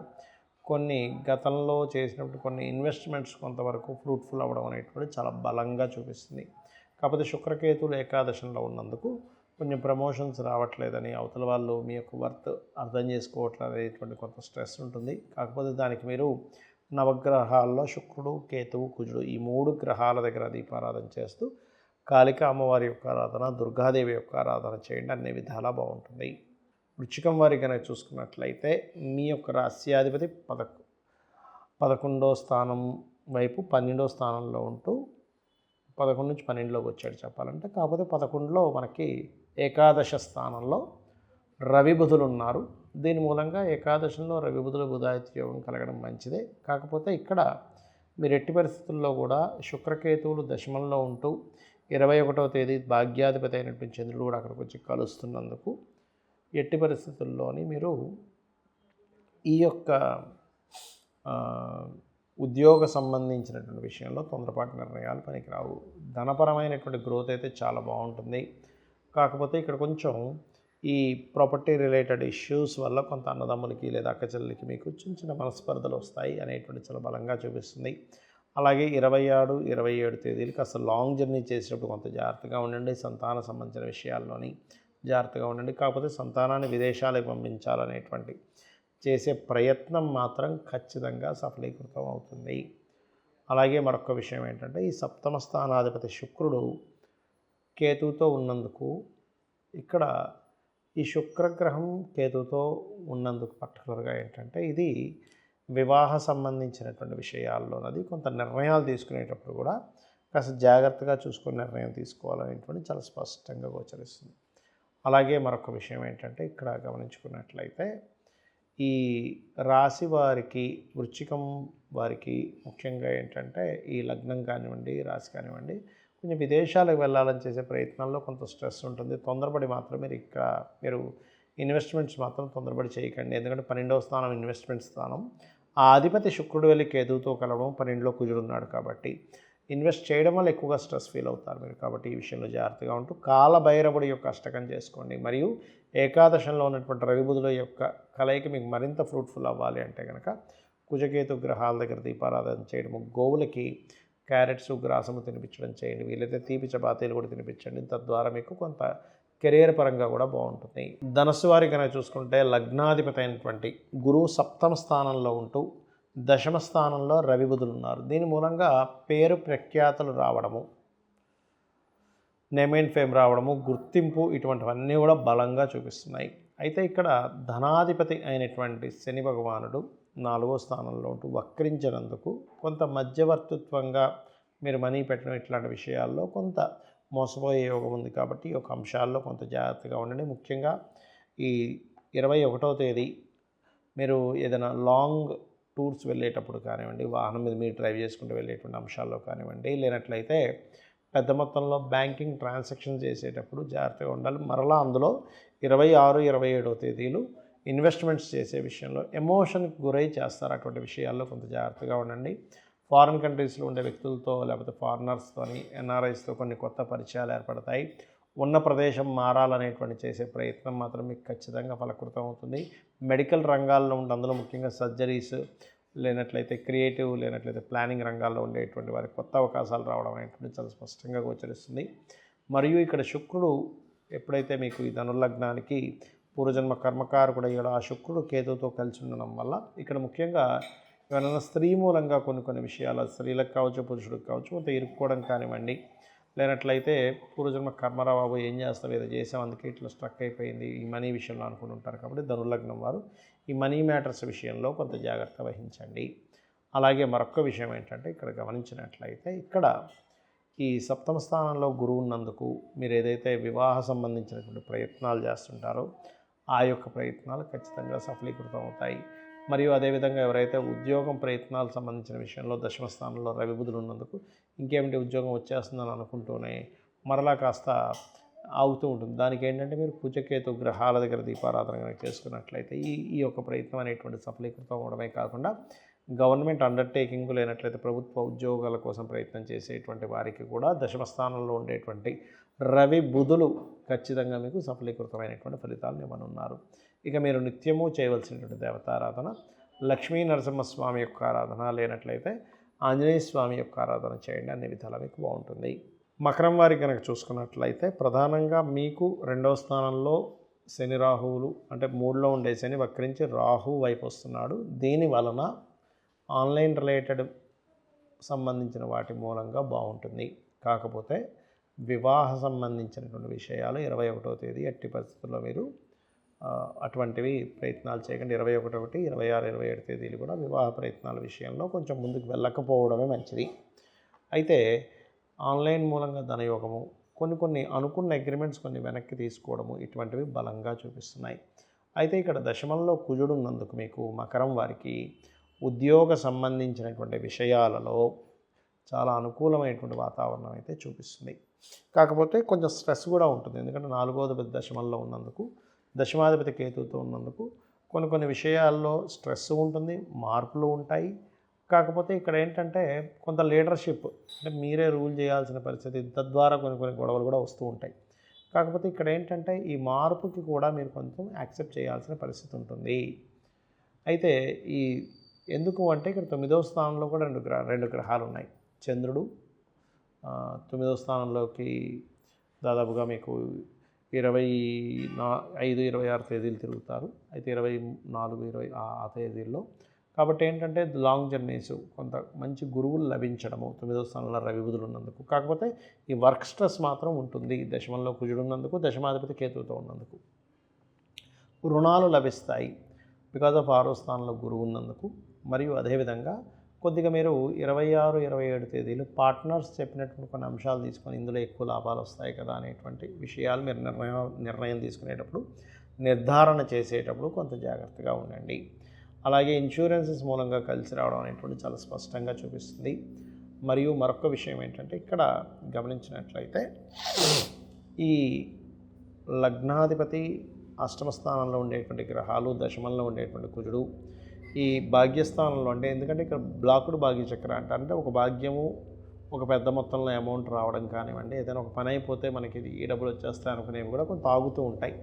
కొన్ని గతంలో చేసినప్పుడు కొన్ని ఇన్వెస్ట్మెంట్స్ కొంతవరకు ఫ్రూట్ఫుల్ అవ్వడం అనేటువంటి చాలా బలంగా చూపిస్తుంది. కాకపోతే శుక్రకేతువులు ఏకాదశంలో ఉన్నందుకు కొంచెం ప్రమోషన్స్ రావట్లేదని, అవతల వాళ్ళు మీ యొక్క వర్త్ అర్థం చేసుకోవట్లేదు అనేటువంటి కొంత స్ట్రెస్ ఉంటుంది. కాకపోతే దానికి మీరు నవగ్రహాల్లో శుక్రుడు, కేతువు, కుజుడు ఈ 3 గ్రహాల దగ్గర దీపారాధన చేస్తూ కాళికా అమ్మవారి యొక్క ఆరాధన, దుర్గాదేవి యొక్క ఆరాధన చేయండి, అన్ని విధాలా బాగుంటుంది. వృశ్చికం వారి కనుక చూసుకున్నట్లయితే మీ యొక్క రాస్యాధిపతి 11వ స్థానం వైపు 12వ స్థానంలో ఉంటూ 11 నుంచి 12లోకి వచ్చాడు చెప్పాలంటే. కాకపోతే 11లో మనకి ఏకాదశ స్థానంలో రవి బుధులు ఉన్నారు. దీని మూలంగా ఏకాదశంలో రవి బుధులు బుధాదిత్య యోగం కలగడం మంచిదే. కాకపోతే ఇక్కడ మీరు ఎట్టి పరిస్థితుల్లో కూడా శుక్రకేతువులు దశమంలో ఉంటూ 21వ తేదీ భాగ్యాధిపతి అయినటువంటి చంద్రుడు కూడా అక్కడికి వచ్చి కలుస్తున్నందుకు ఎట్టి పరిస్థితుల్లోని మీరు ఈ యొక్క ఉద్యోగ సంబంధించినటువంటి విషయంలో తొందరపాటు నిర్ణయాలు పనికిరావు. ధనపరమైనటువంటి గ్రోత్ అయితే చాలా బాగుంటుంది. కాకపోతే ఇక్కడ కొంచెం ఈ ప్రాపర్టీ రిలేటెడ్ ఇష్యూస్ వల్ల కొంత అన్నదమ్ములకి లేదా అక్కచెల్లెలకి మీకు చిన్న చిన్న మనస్పర్ధలు వస్తాయి అనేటువంటి చాలా బలంగా చూపిస్తుంది. అలాగే 26, 27 తేదీలకి అసలు లాంగ్ జర్నీ చేసేటప్పుడు కొంత జాగ్రత్తగా ఉండండి. సంతాన సంబంధించిన విషయాల్లోని జాగ్రత్తగా ఉండండి. కాకపోతే సంతానాన్ని విదేశాలకు పంపించాలనేటువంటి చేసే ప్రయత్నం మాత్రం ఖచ్చితంగా సఫలీకృతం అవుతుంది. అలాగే మరొక విషయం ఏంటంటే ఈ సప్తమ స్థానాధిపతి శుక్రుడు కేతువుతో ఉన్నందుకు ఇక్కడ ఈ శుక్రగ్రహం కేతువుతో ఉన్నందుకు పర్టికులర్గా ఏంటంటే ఇది వివాహ సంబంధించినటువంటి విషయాల్లోనది కొంత నిర్ణయాలు తీసుకునేటప్పుడు కూడా కాస్త జాగ్రత్తగా చూసుకుని నిర్ణయం తీసుకోవాలనేటువంటి చాలా స్పష్టంగా గోచరిస్తుంది. అలాగే మరొక విషయం ఏంటంటే ఇక్కడ గమనించుకున్నట్లయితే ఈ రాశి వారికి, వృశ్చికం వారికి ముఖ్యంగా ఏంటంటే ఈ లగ్నం కానివ్వండి, రాశి కానివ్వండి, కొంచెం విదేశాలకు వెళ్ళాలని చేసే ప్రయత్నాల్లో కొంత స్ట్రెస్ ఉంటుంది. తొందరపడి మాత్రం మీరు ఇన్వెస్ట్మెంట్స్ మాత్రం తొందరపడి చేయకండి. ఎందుకంటే 12వ స్థానం ఇన్వెస్ట్మెంట్ స్థానం. ఆ అధిపతి శుక్రుడు వెళ్ళి కేతువుతో కలవడం, 12లో కుజుడు ఉన్నాడు కాబట్టి ఇన్వెస్ట్ చేయడం వల్ల ఎక్కువగా స్ట్రెస్ ఫీల్ అవుతారు మీరు. కాబట్టి ఈ విషయంలో జాగ్రత్తగా ఉంటూ కాలభైరవుడి యొక్క అష్టకం చేసుకోండి. మరియు ఏకాదశంలో ఉన్నటువంటి రవి బుధుల యొక్క కలయిక మీకు మరింత ఫ్రూట్ఫుల్ అవ్వాలి అంటే కనుక కుజకేతు గ్రహాల దగ్గర దీపారాధన చేయడము, గోవులకి క్యారెట్స్, గ్రాసము తినిపించడం చేయండి. వీలైతే తీపి చపాతీలు కూడా తినిపించండి. తద్వారా మీకు కొంత కెరియర్ పరంగా కూడా బాగుంటుంది. ధనస్సు వారి కనుక చూసుకుంటే లగ్నాధిపతి అయినటువంటి గురువు సప్తమ స్థానంలో ఉంటూ దశమ స్థానంలో రవి బుధులు ఉన్నారు. దీని మూలంగా పేరు ప్రఖ్యాతలు రావడము, నేమ్ అండ్ ఫేమ్ రావడము, గుర్తింపు ఇటువంటివన్నీ కూడా బలంగా చూపిస్తున్నాయి. అయితే ఇక్కడ ధనాధిపతి అయినటువంటి శని భగవానుడు 4వ స్థానంలో ఉంటూ వక్రించినందుకు కొంత మధ్యవర్తిత్వంగా మీరు మనీ పెట్టడం ఇట్లాంటి విషయాల్లో కొంత మోసపోయే యోగం ఉంది. కాబట్టి ఈ యొక్క అంశాల్లో కొంత జాగ్రత్తగా ఉండండి. ముఖ్యంగా ఈ 21వ తేదీ మీరు ఏదైనా లాంగ్ టూర్స్ వెళ్ళేటప్పుడు కానివ్వండి, వాహనం మీద మీరు డ్రైవ్ చేసుకుంటూ వెళ్ళేటువంటి అంశాల్లో కానివ్వండి, లేనట్లయితే పెద్ద మొత్తంలో బ్యాంకింగ్ ట్రాన్సాక్షన్ చేసేటప్పుడు జాగ్రత్తగా ఉండాలి. మరలా అందులో 26, 27వ తేదీలు ఇన్వెస్ట్మెంట్స్ చేసే విషయంలో ఎమోషన్కి గురై చేస్తారు. అటువంటి విషయాల్లో కొంత జాగ్రత్తగా ఉండండి. ఫారిన్ కంట్రీస్లో ఉండే వ్యక్తులతో లేకపోతే ఫారినర్స్తోని, ఎన్ఆర్ఐస్తో కొన్ని కొత్త పరిచయాలు ఏర్పడతాయి. ఉన్న ప్రదేశం మారాలనేటువంటి చేసే ప్రయత్నం మాత్రం మీకు ఖచ్చితంగా ఫలకృతం అవుతుంది. మెడికల్ రంగాల్లో ఉండి అందులో ముఖ్యంగా సర్జరీస్ లేనట్లయితే క్రియేటివ్ లేనట్లయితే ప్లానింగ్ రంగాల్లో ఉండేటువంటి వారికి కొత్త అవకాశాలు రావడం అనేటువంటి చాలా స్పష్టంగా గోచరిస్తుంది. మరియు ఇక్కడ శుక్రుడు ఎప్పుడైతే మీకు ఈ ధనుర్లగ్నానికి పూర్వజన్మ కర్మకారకుడు అయ్యాడో ఆ శుక్రుడు కేతువుతో కలిసి ఉండడం వల్ల ఇక్కడ ముఖ్యంగా ఎవరైనా స్త్రీ మూలంగా కొన్ని విషయాలు స్త్రీలకు కావచ్చు, పురుషులకు కావచ్చు కొంత ఇరుక్కోవడం కానివ్వండి, లేనట్లయితే పూర్వజన్మ కర్మరా బాబు ఏం చేస్తావు ఏదో చేసాం అందుకే ఇట్లా స్ట్రక్ అయిపోయింది ఈ మనీ విషయంలో అనుకుని ఉంటారు. కాబట్టి ధనుర్లగ్నం వారు ఈ మనీ మ్యాటర్స్ విషయంలో కొంత జాగ్రత్త వహించండి. అలాగే మరొక విషయం ఏంటంటే ఇక్కడ గమనించినట్లయితే ఇక్కడ ఈ సప్తమ స్థానంలో గురువు ఉన్నందుకు మీరు ఏదైతే వివాహ సంబంధించినటువంటి ప్రయత్నాలు చేస్తుంటారో ఆ యొక్క ప్రయత్నాలు ఖచ్చితంగా సఫలీకృతం అవుతాయి. మరియు అదేవిధంగా ఎవరైతే ఉద్యోగం ప్రయత్నాలు సంబంధించిన విషయంలో దశమ స్థానంలో రవి బుధులు ఉన్నందుకు ఇంకేమిటి ఉద్యోగం వచ్చేస్తుందని అనుకుంటూనే మరలా కాస్త ఆగుతూ ఉంటుంది. దానికి ఏంటంటే మీరు కుజకేతు గ్రహాల దగ్గర దీపారాధన కనుక చేసుకున్నట్లయితే ఈ యొక్క ప్రయత్నం అనేటువంటి సఫలీకృతం అవడమే కాకుండా గవర్నమెంట్ అండర్టేకింగ్ లేనట్లయితే ప్రభుత్వ ఉద్యోగాల కోసం ప్రయత్నం చేసేటువంటి వారికి కూడా దశమ స్థానంలో ఉండేటువంటి రవి బుధులు ఖచ్చితంగా మీకు సఫలీకృతమైనటువంటి ఫలితాలను ఇవ్వనున్నారు. ఇక మీరు నిత్యము చేయవలసినటువంటి దేవతారాధన లక్ష్మీ నరసింహస్వామి యొక్క ఆరాధన లేనట్లయితే ఆంజనేయ స్వామి యొక్క ఆరాధన చేయండి. అన్ని విధాలా మీకు బాగుంటుంది. మకరం వారికి కనుక చూసుకున్నట్లయితే ప్రధానంగా మీకు 2వ స్థానంలో శని రాహువులు అంటే 3లో ఉండే శని వక్రించి రాహు వైపు వస్తున్నాడు. దీని వలన ఆన్లైన్ రిలేటెడ్ సంబంధించిన వాటి మూలంగా బాగుంటుంది. కాకపోతే వివాహ సంబంధించినటువంటి విషయాలు 21వ తేదీ ఎట్టి పరిస్థితుల్లో మీరు అటువంటివి ప్రయత్నాలు చేయకండి. 21, 26, 27 తేదీలు కూడా వివాహ ప్రయత్నాల విషయంలో కొంచెం ముందుకు వెళ్ళకపోవడమే మంచిది. అయితే ఆన్లైన్ మూలంగా ధనయోగము కొన్ని అనుకున్న అగ్రిమెంట్స్ కొన్ని వెనక్కి తీసుకోవడము ఇటువంటివి బలంగా చూపిస్తున్నాయి. అయితే ఇక్కడ దశమంలో కుజుడు ఉన్నందుకు మీకు మకరం వారికి ఉద్యోగ సంబంధించినటువంటి విషయాలలో చాలా అనుకూలమైనటువంటి వాతావరణం అయితే చూపిస్తుంది. కాకపోతే కొంచెం స్ట్రెస్ కూడా ఉంటుంది. ఎందుకంటే 4వ దశమంలో ఉన్నందుకు దశమాధిపతి కేతువుతో ఉన్నందుకు కొన్ని విషయాల్లో స్ట్రెస్ ఉంటుంది, మార్పులు ఉంటాయి. కాకపోతే ఇక్కడ ఏంటంటే కొంత లీడర్షిప్ అంటే మీరే రూల్ చేయాల్సిన పరిస్థితి, తద్వారా కొన్ని గొడవలు కూడా వస్తూ ఉంటాయి. కాకపోతే ఇక్కడ ఏంటంటే ఈ మార్పుకి కూడా మీరు కొంచెం యాక్సెప్ట్ చేయాల్సిన పరిస్థితి ఉంటుంది. అయితే ఈ ఎందుకు అంటే ఇక్కడ 9వ స్థానంలో కూడా రెండు గ్రహాలు ఉన్నాయి. చంద్రుడు 9వ స్థానంలోకి దాదాపుగా మీకు 25, 26 తేదీలు తిరుగుతారు. అయితే 24, 20 ఆ తేదీల్లో కాబట్టి ఏంటంటే లాంగ్ జర్నీస్ కొంత మంచి గురువులు లభించడము 9వ స్థానంలో రవి బుధులు ఉన్నందుకు. కాకపోతే ఈ వర్క్ స్ట్రెస్ మాత్రం ఉంటుంది. దశమంలో కుజుడు ఉన్నందుకు, దశమాధిపతి కేతువుతో ఉన్నందుకు రుణాలు లభిస్తాయి బికాజ్ ఆఫ్ 6వ స్థానంలో గురువు ఉన్నందుకు. మరియు అదేవిధంగా కొద్దిగా మీరు 26, 27 తేదీలు పార్ట్నర్స్ చెప్పినటువంటి కొన్ని అంశాలు తీసుకొని ఇందులో ఎక్కువ లాభాలు వస్తాయి కదా అనేటువంటి విషయాలు మీరు నిర్ణయం తీసుకునేటప్పుడు నిర్ధారణ చేసేటప్పుడు కొంత జాగ్రత్తగా ఉండండి. అలాగే ఇన్సూరెన్సెస్ మూలంగా కలిసి రావడం అనేటువంటి చాలా స్పష్టంగా చూపిస్తుంది. మరియు మరొక విషయం ఏంటంటే ఇక్కడ గమనించినట్లయితే ఈ లగ్నాధిపతి అష్టమ స్థానంలో ఉండేటువంటి గ్రహాలు, దశమంలో ఉండేటువంటి కుజుడు ఈ భాగ్యస్థానంలో అంటే ఎందుకంటే ఇక్కడ బ్లాకుడు భాగ్యచక్ర అంటే ఒక భాగ్యము ఒక పెద్ద మొత్తంలో అమౌంట్ రావడం కానివ్వండి, ఏదైనా ఒక పని అయిపోతే మనకి ఈ డబ్బులు వచ్చేస్తాయి అనుకునేవి కూడా కొంత ఆగుతూ ఉంటాయి.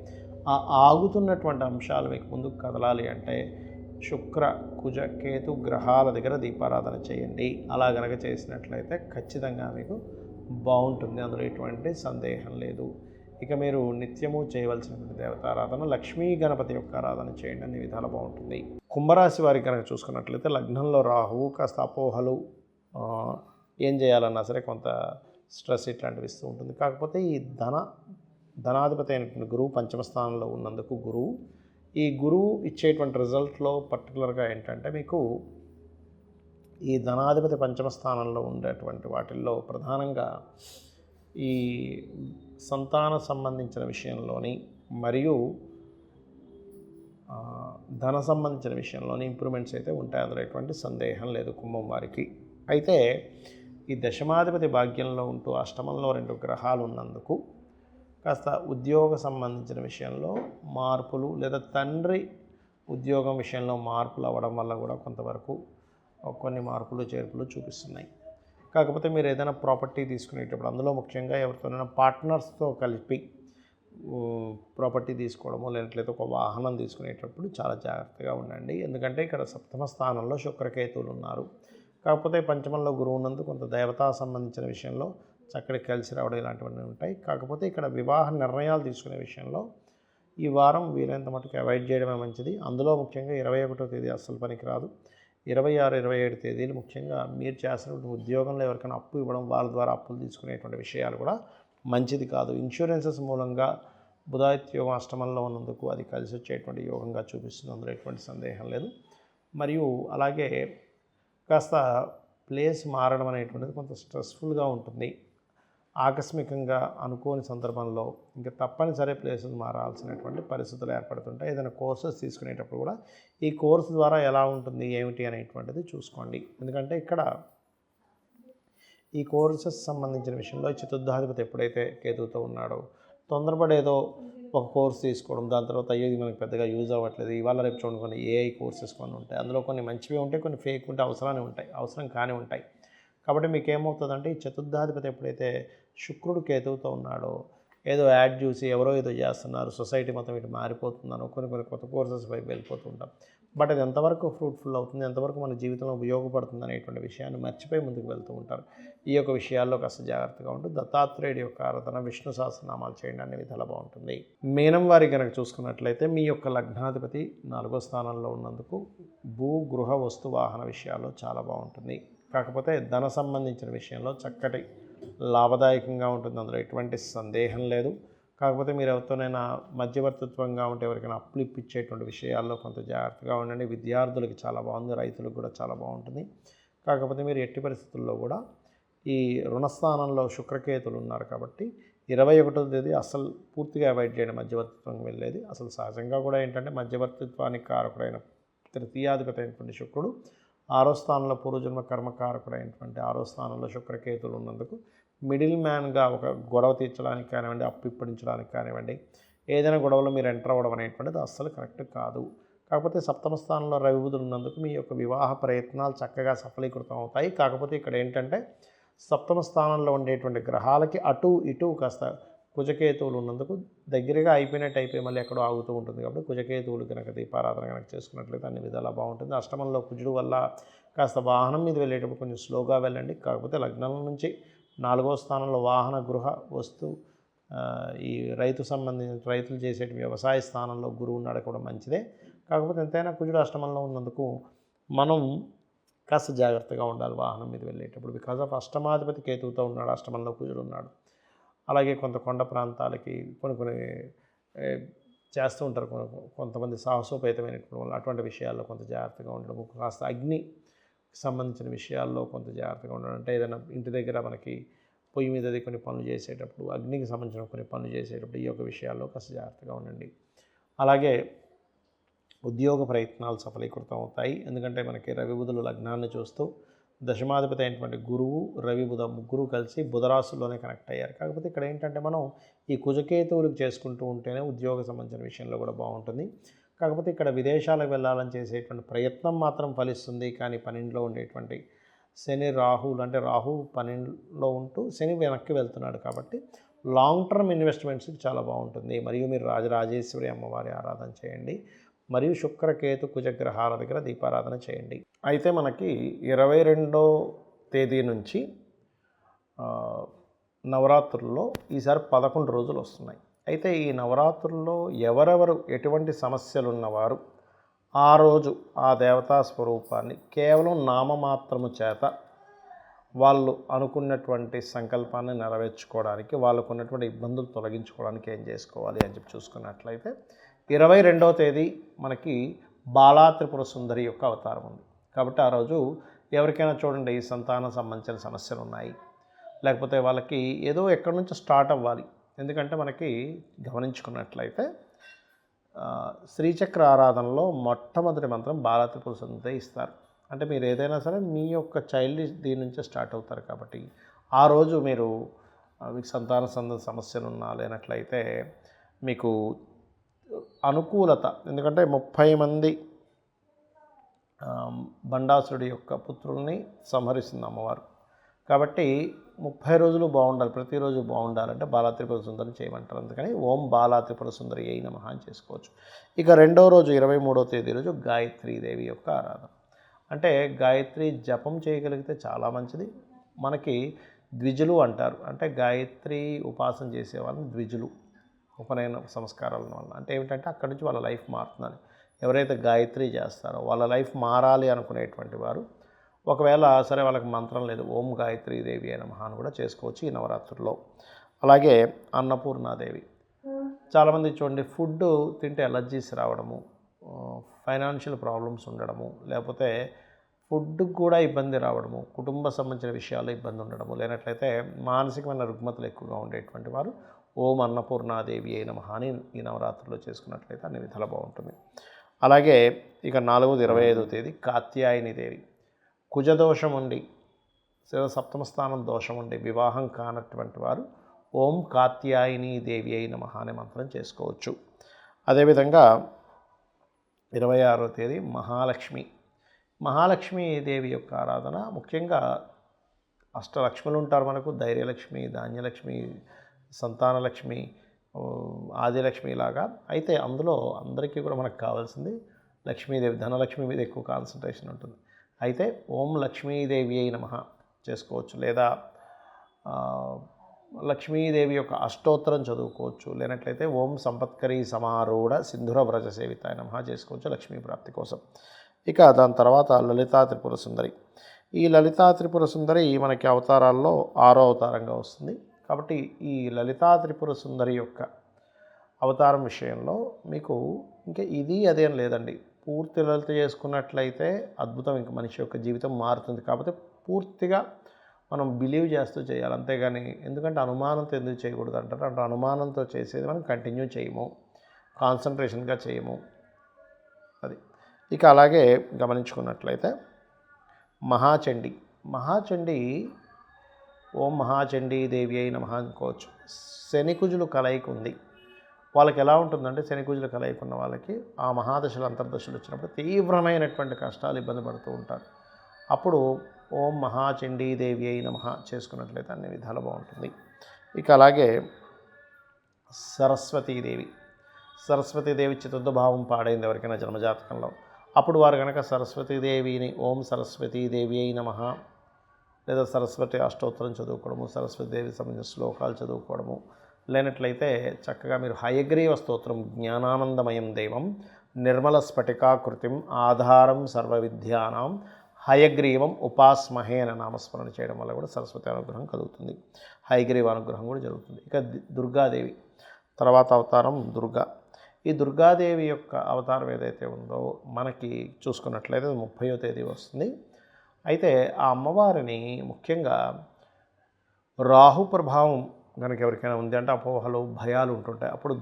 ఆ ఆగుతున్నటువంటి అంశాలు మీకు ముందుకు కదలాలి అంటే శుక్ర, కుజ, కేతు గ్రహాల దగ్గర దీపారాధన చేయండి. అలా గనక చేసినట్లయితే ఖచ్చితంగా మీకు బాగుంటుంది. అందులో ఎటువంటి సందేహం లేదు. ఇక మీరు నిత్యము చేయవలసినటువంటి దేవతారాధన లక్ష్మీ గణపతి యొక్క ఆరాధన చేయండి. అన్ని విధాలు బాగుంటుంది. కుంభరాశి వారికి కనుక చూసుకున్నట్లయితే లగ్నంలో రాహువు కాస్త అపోహలు, ఏం చేయాలన్నా సరే కొంత స్ట్రెస్ ఇట్లాంటివి ఇస్తూ ఉంటుంది. కాకపోతే ఈ ధనాధిపతి అయినటువంటి గురువు పంచమ స్థానంలో ఉన్నందుకు ఈ గురువు ఇచ్చేటువంటి రిజల్ట్లో పర్టికులర్గా ఏంటంటే మీకు ఈ ధనాధిపతి పంచమ స్థానంలో ఉండేటువంటి వాటిల్లో ప్రధానంగా ఈ సంతాన సంబంధించిన విషయంలోని మరియు ధన సంబంధించిన విషయంలోని ఇంప్రూవ్మెంట్స్ అయితే ఉంటాయి. అందులో ఎటువంటి సందేహం లేదు కుంభం వారికి. అయితే ఈ దశమాధిపతి భాగ్యంలో ఉంటూ అష్టమంలో 2 గ్రహాలు ఉన్నందుకు కాస్త ఉద్యోగ సంబంధించిన విషయంలో మార్పులు లేదా తండ్రి ఉద్యోగం విషయంలో మార్పులు అవ్వడం వల్ల కూడా కొంతవరకు కొన్ని మార్పులు చేర్పులు చూపిస్తున్నాయి. కాకపోతే మీరు ఏదైనా ప్రాపర్టీ తీసుకునేటప్పుడు అందులో ముఖ్యంగా ఎవరితోనైనా పార్ట్నర్స్తో కలిపి ప్రాపర్టీ తీసుకోవడము లేనట్లయితే ఒక వాహనం తీసుకునేటప్పుడు చాలా జాగ్రత్తగా ఉండండి. ఎందుకంటే ఇక్కడ సప్తమ స్థానంలో శుక్రకేతువులు ఉన్నారు. కాకపోతే పంచమంలో గురువు ఉన్నందుకు కొంత దేవతా సంబంధించిన విషయంలో చక్కటి కలిసి రావడం ఇలాంటివన్నీ ఉంటాయి. కాకపోతే ఇక్కడ వివాహ నిర్ణయాలు తీసుకునే విషయంలో ఈ వారం వీలైనంత మటుకు అవాయిడ్ చేయడమే మంచిది. అందులో ముఖ్యంగా 21వ తేదీ అస్సలు పనికిరాదు. 26, 27 తేదీలు ముఖ్యంగా మీరు చేస్తున్నటువంటి ఉద్యోగంలో ఎవరికైనా అప్పు ఇవ్వడం, వాళ్ళ ద్వారా అప్పులు తీసుకునేటువంటి విషయాలు కూడా మంచిది కాదు. ఇన్సూరెన్సెస్ మూలంగా బుధాదిత్యోగం అష్టమంలో ఉన్నందుకు అది కలిసి వచ్చేటువంటి యోగంగా చూపిస్తుంది, అందులో ఎటువంటి సందేహం లేదు. మరియు అలాగే కాస్త ప్లేస్ మారడం అనేటువంటిది కొంత స్ట్రెస్ఫుల్గా ఉంటుంది. ఆకస్మికంగా అనుకోని సందర్భంలో ఇంకా తప్పనిసరి ప్లేసెస్ మారాల్సినటువంటి పరిస్థితులు ఏర్పడుతుంటాయి. ఏదైనా కోర్సెస్ తీసుకునేటప్పుడు కూడా ఈ కోర్సు ద్వారా ఎలా ఉంటుంది ఏమిటి అనేటువంటిది చూసుకోండి. ఎందుకంటే ఇక్కడ ఈ కోర్సెస్ సంబంధించిన విషయంలో చతుర్థాధిపతి ఎప్పుడైతే కేతువుతో ఉన్నాడో తొందరపడేదో ఒక కోర్స్ తీసుకోవడం, దాని తర్వాత అయ్యో ఇది మనకు పెద్దగా యూజ్ అవ్వట్లేదు, ఇవాళ రేపు చూడండి కొన్ని ఏఐ కోర్సెస్ కొన్ని ఉంటాయి, అందులో కొన్ని మంచివి ఉంటాయి, కొన్ని ఫేక్ ఉంటాయి, అవసరాన్ని ఉంటాయి, అవసరం కాని ఉంటాయి. కాబట్టి మీకు ఏమవుతుందంటే ఈ చతుర్థాధిపతి ఎప్పుడైతే శుక్రుడు కేతువుతో ఉన్నాడో ఏదో యాడ్ చూసి ఎవరో ఏదో చేస్తున్నారు, సొసైటీ మొత్తం ఇటు మారిపోతున్నాను, కొన్ని కొత్త కోర్సెస్ వైపు వెళ్ళిపోతుంటాం. బట్ అది ఎంతవరకు ఫ్రూట్ఫుల్ అవుతుంది, ఎంతవరకు మన జీవితంలో ఉపయోగపడుతుంది అనేటువంటి విషయాన్ని మర్చిపోయి ముందుకు వెళ్తూ ఉంటారు. ఈ యొక్క విషయాల్లో కాస్త జాగ్రత్తగా ఉంటూ దత్తాత్రేయుడి యొక్క ఆరాధన, విష్ణు సహస్రనామాలు చేయండి, అనే విధాలు బాగుంటుంది. మీనం వారి కనుక చూసుకున్నట్లయితే మీ యొక్క లగ్నాధిపతి 4వ స్థానంలో ఉన్నందుకు భూ గృహ వస్తు వాహన విషయాల్లో చాలా బాగుంటుంది. కాకపోతే ధన సంబంధించిన విషయంలో చక్కటి లాభదాయకంగా ఉంటుంది, అందులో ఎటువంటి సందేహం లేదు. కాకపోతే మీరు ఎవరితోనైనా మధ్యవర్తిత్వంగా ఉంటే ఎవరికైనా అప్పులు ఇప్పించేటువంటి విషయాల్లో కొంత జాగ్రత్తగా ఉండండి. విద్యార్థులకి చాలా బాగుంది, రైతులకు కూడా చాలా బాగుంటుంది. కాకపోతే మీరు ఎట్టి పరిస్థితుల్లో కూడా ఈ రుణస్థానంలో శుక్రకేతులు ఉన్నారు కాబట్టి 21వ తేదీ అసలు పూర్తిగా అవాయిడ్ చేయండి మధ్యవర్తిత్వం వెళ్ళేది. అసలు సహజంగా కూడా ఏంటంటే మధ్యవర్తిత్వానికి కారకుడైన తృతీయాధిపతి అయినటువంటి శుక్రుడు 6వ స్థానంలో పూర్వజన్మ కర్మకారకుడైనటువంటి 6వ స్థానంలో శుక్రకేతులు ఉన్నందుకు మిడిల్ మ్యాన్గా ఒక గొడవ తీర్చడానికి కానివ్వండి, అప్పు ఇప్పించడానికి కానివ్వండి, ఏదైనా గొడవలో మీరు ఎంటర్ అవ్వడం అనేటువంటిది అస్సలు కరెక్ట్ కాదు. కాకపోతే 7వ స్థానంలో రవి బుధులు ఉన్నందుకు మీ యొక్క వివాహ ప్రయత్నాలు చక్కగా సఫలీకృతం అవుతాయి. కాకపోతే ఇక్కడ ఏంటంటే 7వ స్థానంలో ఉండేటువంటి గ్రహాలకి అటు ఇటు కాస్త కుజకేతువులు ఉన్నందుకు దగ్గరగా అయిపోయి మళ్ళీ ఎక్కడో ఆగుతూ ఉంటుంది. కాబట్టి కుజకేతువులు కనుక దీపారాధన కనుక చేసుకున్నట్లయితే అన్ని విధాలా బాగుంటుంది. అష్టమంలో కుజుడు వల్ల కాస్త వాహనం మీద వెళ్ళేటప్పుడు కొంచెం స్లోగా వెళ్ళండి. కాకపోతే లగ్నం నుంచి 4వ స్థానంలో వాహన గృహ వస్తు ఈ రైతులు చేసే వ్యవసాయ స్థానంలో గురువు ఉన్నాడు కూడా మంచిదే. కాకపోతే ఎంతైనా కుజుడు అష్టమంలో ఉన్నందుకు మనం కాస్త జాగ్రత్తగా ఉండాలి వాహనం మీద వెళ్ళేటప్పుడు. బికాజ్ ఆఫ్ అష్టమాధిపతి కేతువుతో ఉన్నాడు, అష్టమంలో కుజుడు ఉన్నాడు. అలాగే కొండ ప్రాంతాలకి కొన్ని చేస్తూ ఉంటారు కొంతమంది సాహసోపేతమైనటువంటి వాళ్ళు. అటువంటి విషయాల్లో కొంత జాగ్రత్తగా ఉండడం, కాస్త అగ్ని సంబంధించిన విషయాల్లో కొంత జాగ్రత్తగా ఉండడం. అంటే ఏదైనా ఇంటి దగ్గర మనకి పొయ్యి మీదది కొన్ని పనులు చేసేటప్పుడు, అగ్నికి సంబంధించిన కొన్ని పనులు చేసేటప్పుడు ఈ యొక్క విషయాల్లో కాస్త జాగ్రత్తగా ఉండండి. అలాగే ఉద్యోగ ప్రయత్నాలు సఫలీకృతం అవుతాయి. ఎందుకంటే మనకి రవి బుధులు లగ్నాన్ని చూస్తూ దశమాధిపతి అయినటువంటి గురువు, రవి, బుధ ముగ్గురు కలిసి బుధరాశుల్లోనే కనెక్ట్ అయ్యారు. కాకపోతే ఇక్కడ ఏంటంటే మనం ఈ కుజకేతువులకు చేసుకుంటూ ఉంటేనే ఉద్యోగ సంబంధించిన విషయంలో కూడా బాగుంటుంది. కాకపోతే ఇక్కడ విదేశాలకు వెళ్ళాలని చేసేటువంటి ప్రయత్నం మాత్రం ఫలిస్తుంది. కానీ 12లో ఉండేటువంటి శని రాహువులు, అంటే రాహువు 12లో ఉంటూ శని వెనక్కి వెళ్తున్నాడు కాబట్టి లాంగ్ టర్మ్ ఇన్వెస్ట్మెంట్స్కి చాలా బాగుంటుంది. మరియు మీరు రాజరాజేశ్వరి అమ్మవారి ఆరాధన చేయండి. మరియు శుక్రకేతు కుజగ్రహాల దగ్గర దీపారాధన చేయండి. అయితే మనకి 22వ తేదీ నుంచి నవరాత్రుల్లో ఈసారి 11 రోజులు వస్తున్నాయి. అయితే ఈ నవరాత్రుల్లో ఎవరెవరు ఎటువంటి సమస్యలు ఉన్నవారు ఆ రోజు ఆ దేవతా స్వరూపాన్ని కేవలం నామమాత్రము చేత వాళ్ళు అనుకున్నటువంటి సంకల్పాన్ని నెరవేర్చుకోవడానికి, వాళ్ళకు ఉన్నటువంటి ఇబ్బందులు తొలగించుకోవడానికి ఏం చేసుకోవాలి అని చెప్పి చూసుకున్నట్లయితే 22వ తేదీ మనకి బాలా త్రిపుర సుందరి యొక్క అవతారం ఉంది. కాబట్టి ఆ రోజు ఎవరికైనా చూడండి ఈ సంతానం సంబంధించిన సమస్యలు ఉన్నాయి, లేకపోతే వాళ్ళకి ఏదో ఎక్కడి నుంచి స్టార్ట్ అవ్వాలి. ఎందుకంటే మనకి గమనించుకున్నట్లయితే శ్రీచక్ర ఆరాధనలో మొట్టమొదటి మంత్రం బాలా త్రిపుర సుందరి ఇస్తారు. అంటే మీరు ఏదైనా సరే మీ యొక్క చైల్డ్ దీని నుంచే స్టార్ట్ అవుతారు. కాబట్టి ఆ రోజు మీరు మీకు సంతాన సమస్యలు ఉన్నా లేనట్లయితే మీకు అనుకూలత, ఎందుకంటే 30 మంది బండాసురుడి యొక్క పుత్రుల్ని సంహరిస్తుంది అమ్మవారు. కాబట్టి 30 రోజులు బాగుండాలి, ప్రతిరోజు బాగుండాలంటే బాలా త్రిపుర సుందరిని చేయమంటారు. అందుకని ఓం బాలా త్రిపుర సుందరి అయి నమః అని చేసుకోవచ్చు. ఇక 2వ రోజు 23వ తేదీ రోజు గాయత్రీదేవి యొక్క ఆరాధన. అంటే గాయత్రి జపం చేయగలిగితే చాలా మంచిది. మనకి ద్విజులు అంటారు, అంటే గాయత్రి ఉపాసన చేసే వాళ్ళని ద్విజులు, ఉపనయన సంస్కారాల వల్ల. అంటే ఏమిటంటే అక్కడి నుంచి వాళ్ళ లైఫ్ మారుతుందని. ఎవరైతే గాయత్రి చేస్తారో వాళ్ళ లైఫ్ మారాలి అనుకునేటువంటి వారు ఒకవేళ సరే వాళ్ళకి మంత్రం లేదు, ఓం గాయత్రీ దేవి అయిన మహా అని కూడా చేసుకోవచ్చు ఈ నవరాత్రుల్లో. అలాగే అన్నపూర్ణాదేవి, చాలామంది చూడండి ఫుడ్ తింటే ఎలర్జీస్ రావడము, ఫైనాన్షియల్ ప్రాబ్లమ్స్ ఉండడము, లేకపోతే ఫుడ్కి కూడా ఇబ్బంది రావడము, కుటుంబ సంబంధించిన విషయాల్లో ఇబ్బంది ఉండడము, లేనట్లయితే మానసికమైన రుగ్మతలు ఎక్కువగా ఉండేటువంటి వారు ఓం అన్నపూర్ణాదేవి అయిన మహా అని ఈ నవరాత్రుల్లో చేసుకున్నట్లయితే అన్ని విధాలు బాగుంటుంది. అలాగే ఇక 4వ 25వ తేదీ కాత్యాయని దేవి, కుజదోషం ఉండి సప్తమ స్థానం దోషం ఉండి వివాహం కానటువంటి వారు ఓం కాత్యాయని దేవి అయిన మహా అనే మంత్రం చేసుకోవచ్చు. అదేవిధంగా 26వ తేదీ మహాలక్ష్మీదేవి యొక్క ఆరాధన, ముఖ్యంగా అష్టలక్ష్ములు ఉంటారు మనకు, ధైర్యలక్ష్మి, ధాన్యలక్ష్మి, సంతానలక్ష్మి, ఆదిలక్ష్మి లాగా. అయితే అందులో అందరికీ కూడా మనకు కావాల్సింది లక్ష్మీదేవి, ధనలక్ష్మి మీద ఎక్కువ కాన్సన్ట్రేషన్ ఉంటుంది. అయితే ఓం లక్ష్మీదేవి అయిన నమః చేసుకోవచ్చు, లేదా లక్ష్మీదేవి యొక్క అష్టోత్తరం చదువుకోవచ్చు, లేనట్లయితే ఓం సంపత్కరీ సమారూఢ సింధుర వ్రజ సేవితాయ నమః చేసుకోవచ్చు లక్ష్మీ ప్రాప్తి కోసం. ఇక దాని తర్వాత లలితా త్రిపుర సుందరి. ఈ లలితా త్రిపుర సుందరి మనకి అవతారాల్లో 6వ అవతారంగా వస్తుంది. కాబట్టి ఈ లలితా త్రిపుర సుందరి యొక్క అవతారం విషయంలో మీకు ఇంకా ఇది అదేం లేదండి, పూర్తి లలిత చేసుకున్నట్లయితే అద్భుతం, ఇంక మనిషి యొక్క జీవితం మారుతుంది. కాకపోతే పూర్తిగా మనం బిలీవ్ చేస్తూ చేయాలి, అంతేగాని ఎందుకంటే అనుమానంతో ఎందుకు చేయకూడదు అంటారు. అంటే అనుమానంతో చేసేది మనం కంటిన్యూ చేయము, కాన్సన్ట్రేషన్గా చేయము అది. ఇక అలాగే గమనించుకున్నట్లయితే మహాచండీ ఓం మహాచండీ దేవి అయి నమః అనుకోవచ్చు. శనికుజులు కలయిక ఉంది, వాళ్ళకి ఎలా ఉంటుందంటే శనికుజులు కలయిక ఉన్న వాళ్ళకి ఆ మహాదశలు అంతర్దశలు వచ్చినప్పుడు తీవ్రమైనటువంటి కష్టాలు ఇబ్బంది పడుతూ ఉంటారు. అప్పుడు ఓం మహాచండీ దేవి అయి నమః చేసుకున్నట్లయితే అన్ని విధాలు బాగుంటుంది. ఇక అలాగే సరస్వతీదేవి చతుర్థ భావం పాడైంది ఎవరికైనా జన్మజాతకంలో, అప్పుడు వారు కనుక సరస్వతీదేవిని ఓం సరస్వతీదేవి అయి నమః లేదా సరస్వతి అష్టోత్తరం చదువుకోవడము, సరస్వతీదేవి సంబంధించిన శ్లోకాలు చదువుకోవడము, లేనట్లయితే చక్కగా మీరు హయగ్రీవ స్తోత్రం జ్ఞానానందమయం దైవం నిర్మల స్ఫటికాకృతిం ఆధారం సర్వ విద్యానాం హయగ్రీవం ఉపాస్మహే అనే నామస్మరణ చేయడం వల్ల కూడా సరస్వతి అనుగ్రహం కలుగుతుంది, హయగ్రీవ అనుగ్రహం కూడా జరుగుతుంది. ఇక దుర్గాదేవి తర్వాత అవతారం ఈ దుర్గాదేవి యొక్క అవతారం ఏదైతే ఉందో మనకి చూసుకున్నట్లయితే 30వ తేదీ వస్తుంది. అయితే ఆ అమ్మవారిని ముఖ్యంగా రాహు ప్రభావం కనుక ఎవరికైనా ఉంది అంటే అపోహలు భయాలు ఉంటుంటాయి, అప్పుడు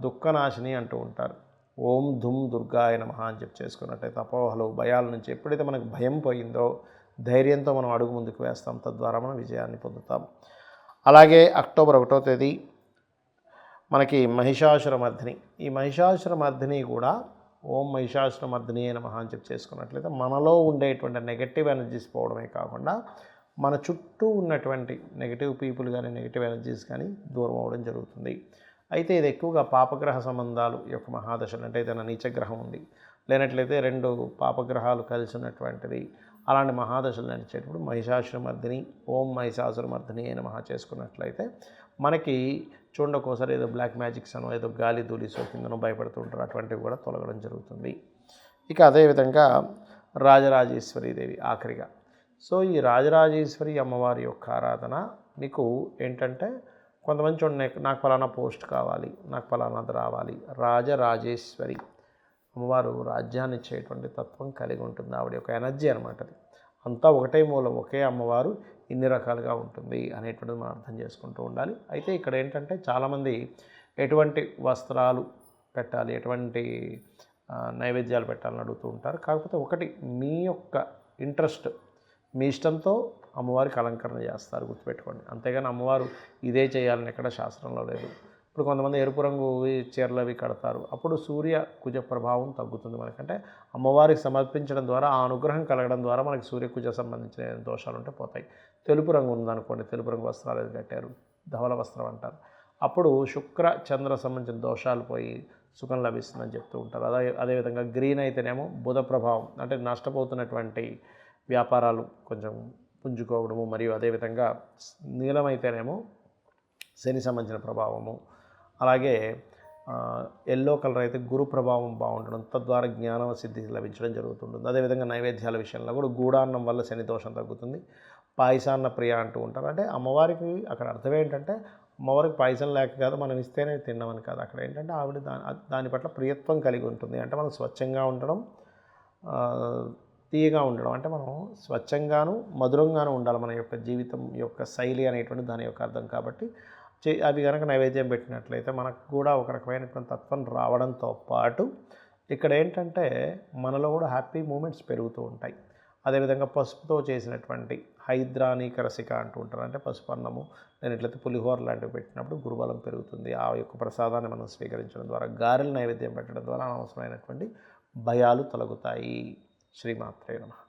దుఃఖనాశిని అంటూ ఉంటారు. ఓం ధుమ్ దుర్గాయ నమః అని చెప్పి చేసుకున్నట్టయితే అపోహలు భయాల నుంచి ఎప్పుడైతే మనకు భయం పోయిందో ధైర్యంతో మనం అడుగు ముందుకు వేస్తాం, తద్వారా మనం విజయాన్ని పొందుతాం. అలాగే అక్టోబర్ 1వ తేదీ మనకి మహిషాసురమర్దిని. ఈ మహిషాసురమర్దిని కూడా ఓం మహిషాసురమర్దిని నమః అని చెప్పి చేసుకున్నట్లయితే మనలో ఉండేటువంటి నెగటివ్ ఎనర్జీస్ పోవడమే కాకుండా మన చుట్టూ ఉన్నటువంటి నెగిటివ్ పీపుల్ కానీ నెగిటివ్ ఎనర్జీస్ కానీ దూరం అవ్వడం జరుగుతుంది. అయితే ఇది ఎక్కువగా పాపగ్రహ సంబంధాలు యొక్క మహాదశలు, అంటే ఏదైనా నీచగ్రహం ఉంది, లేనట్లయితే 2 పాపగ్రహాలు కలిసి ఉన్నటువంటిది, అలాంటి మహాదశలు నడిచేటప్పుడు మహిషాసురమర్దిని ఓం మహిషాసురమర్దిని నమః చేసుకున్నట్లయితే మనకి చూడండి ఒక్కోసారి ఏదో బ్లాక్ మ్యాజిక్స్ అనో ఏదో గాలి ధూళి సోకిందనో భయపడుతూ ఉంటారు, అటువంటివి కూడా తొలగడం జరుగుతుంది. ఇక అదేవిధంగా రాజరాజేశ్వరీదేవి ఆఖరిగా. సో ఈ రాజరాజేశ్వరి అమ్మవారి యొక్క ఆరాధన మీకు ఏంటంటే కొంతమంది చూడండి, నాకు ఫలానా పోస్ట్ కావాలి, నాకు ఫలానాది రావాలి. రాజరాజేశ్వరి అమ్మవారు రాజ్యాన్ని ఇచ్చేటువంటి తత్వం కలిగి ఉంటుంది, ఆవిడ యొక్క ఎనర్జీ అనమాట. అది అంతా ఒకటే మూలం, ఒకే అమ్మవారు ఇన్ని రకాలుగా ఉంటుంది అనేటువంటిది మనం అర్థం చేసుకుంటూ ఉండాలి. అయితే ఇక్కడ ఏంటంటే చాలామంది ఎటువంటి వస్త్రాలు పెట్టాలి, ఎటువంటి నైవేద్యాలు పెట్టాలని అడుగుతూ ఉంటారు. కాకపోతే ఒకటి మీ యొక్క ఇంట్రెస్ట్, మీ ఇష్టంతో అమ్మవారికి అలంకరణ చేస్తారు, గుర్తుపెట్టుకోండి. అంతేగాని అమ్మవారు ఇదే చేయాలని ఎక్కడ శాస్త్రంలో లేదు. ఇప్పుడు కొంతమంది ఎరుపు రంగు చీరలు అవి కడతారు, అప్పుడు సూర్య కుజ ప్రభావం తగ్గుతుంది మనకంటే. అమ్మవారికి సమర్పించడం ద్వారా ఆ అనుగ్రహం కలగడం ద్వారా మనకి సూర్య కుజ సంబంధించిన దోషాలు ఉంటే పోతాయి. తెలుపు రంగు ఉందనుకోండి, తెలుపు రంగు వస్త్రాలు ఏది కట్టారు, ధవల వస్త్రం అంటారు, అప్పుడు శుక్ర చంద్ర సంబంధించిన దోషాలు పోయి సుఖం లభిస్తుందని చెప్తూ ఉంటారు. అదేవిధంగా గ్రీన్ అయితేనేమో బుధ ప్రభావం, అంటే నష్టపోతున్నటువంటి వ్యాపారాలు కొంచెం పుంజుకోవడము, మరియు అదేవిధంగా నీలమైతేనేమో శని సంబంధించిన ప్రభావము, అలాగే ఎల్లో కలర్ అయితే గురు ప్రభావం బాగుండడం, తద్వారా జ్ఞాన సిద్ధి లభించడం జరుగుతుంటుంది. అదేవిధంగా నైవేద్యాల విషయంలో కూడా గూడాన్నం వల్ల శని దోషం తగ్గుతుంది. పాయసాన్న ప్రియ అంటూ ఉంటారు. అంటే అమ్మవారికి అక్కడ అర్థం ఏంటంటే అమ్మవారికి పాయసం లేక కాదు, మనం ఇస్తేనే తిన్నామని కాదు. అక్కడ ఏంటంటే ఆవిడ దాని పట్ల ప్రియత్వం కలిగి ఉంటుంది. అంటే మనం స్వచ్ఛంగా ఉండడం, తీయగా ఉండడం, అంటే మనం స్వచ్ఛంగాను మధురంగాను ఉండాలి మన యొక్క జీవితం యొక్క శైలి అనేటువంటి దాని యొక్క అర్థం. కాబట్టి అవి కనుక నైవేద్యం పెట్టినట్లయితే మనకు కూడా ఒక రకమైనటువంటి తత్వం రావడంతో పాటు ఇక్కడ ఏంటంటే మనలో కూడా హ్యాపీ మూమెంట్స్ పెరుగుతూ ఉంటాయి. అదేవిధంగా పసుపుతో చేసినటువంటి హైద్రానిక రసిక అంటూ ఉంటారు. అంటే పసుపు అన్నము లేనట్లయితే పులిహోర లాంటివి పెట్టినప్పుడు గురుబలం పెరుగుతుంది. ఆ యొక్క ప్రసాదాన్ని మనం స్వీకరించడం ద్వారా, గారెలు నైవేద్యం పెట్టడం ద్వారా అనవసరమైనటువంటి భయాలు తొలగుతాయి. శ్రీమాత్రే నమః.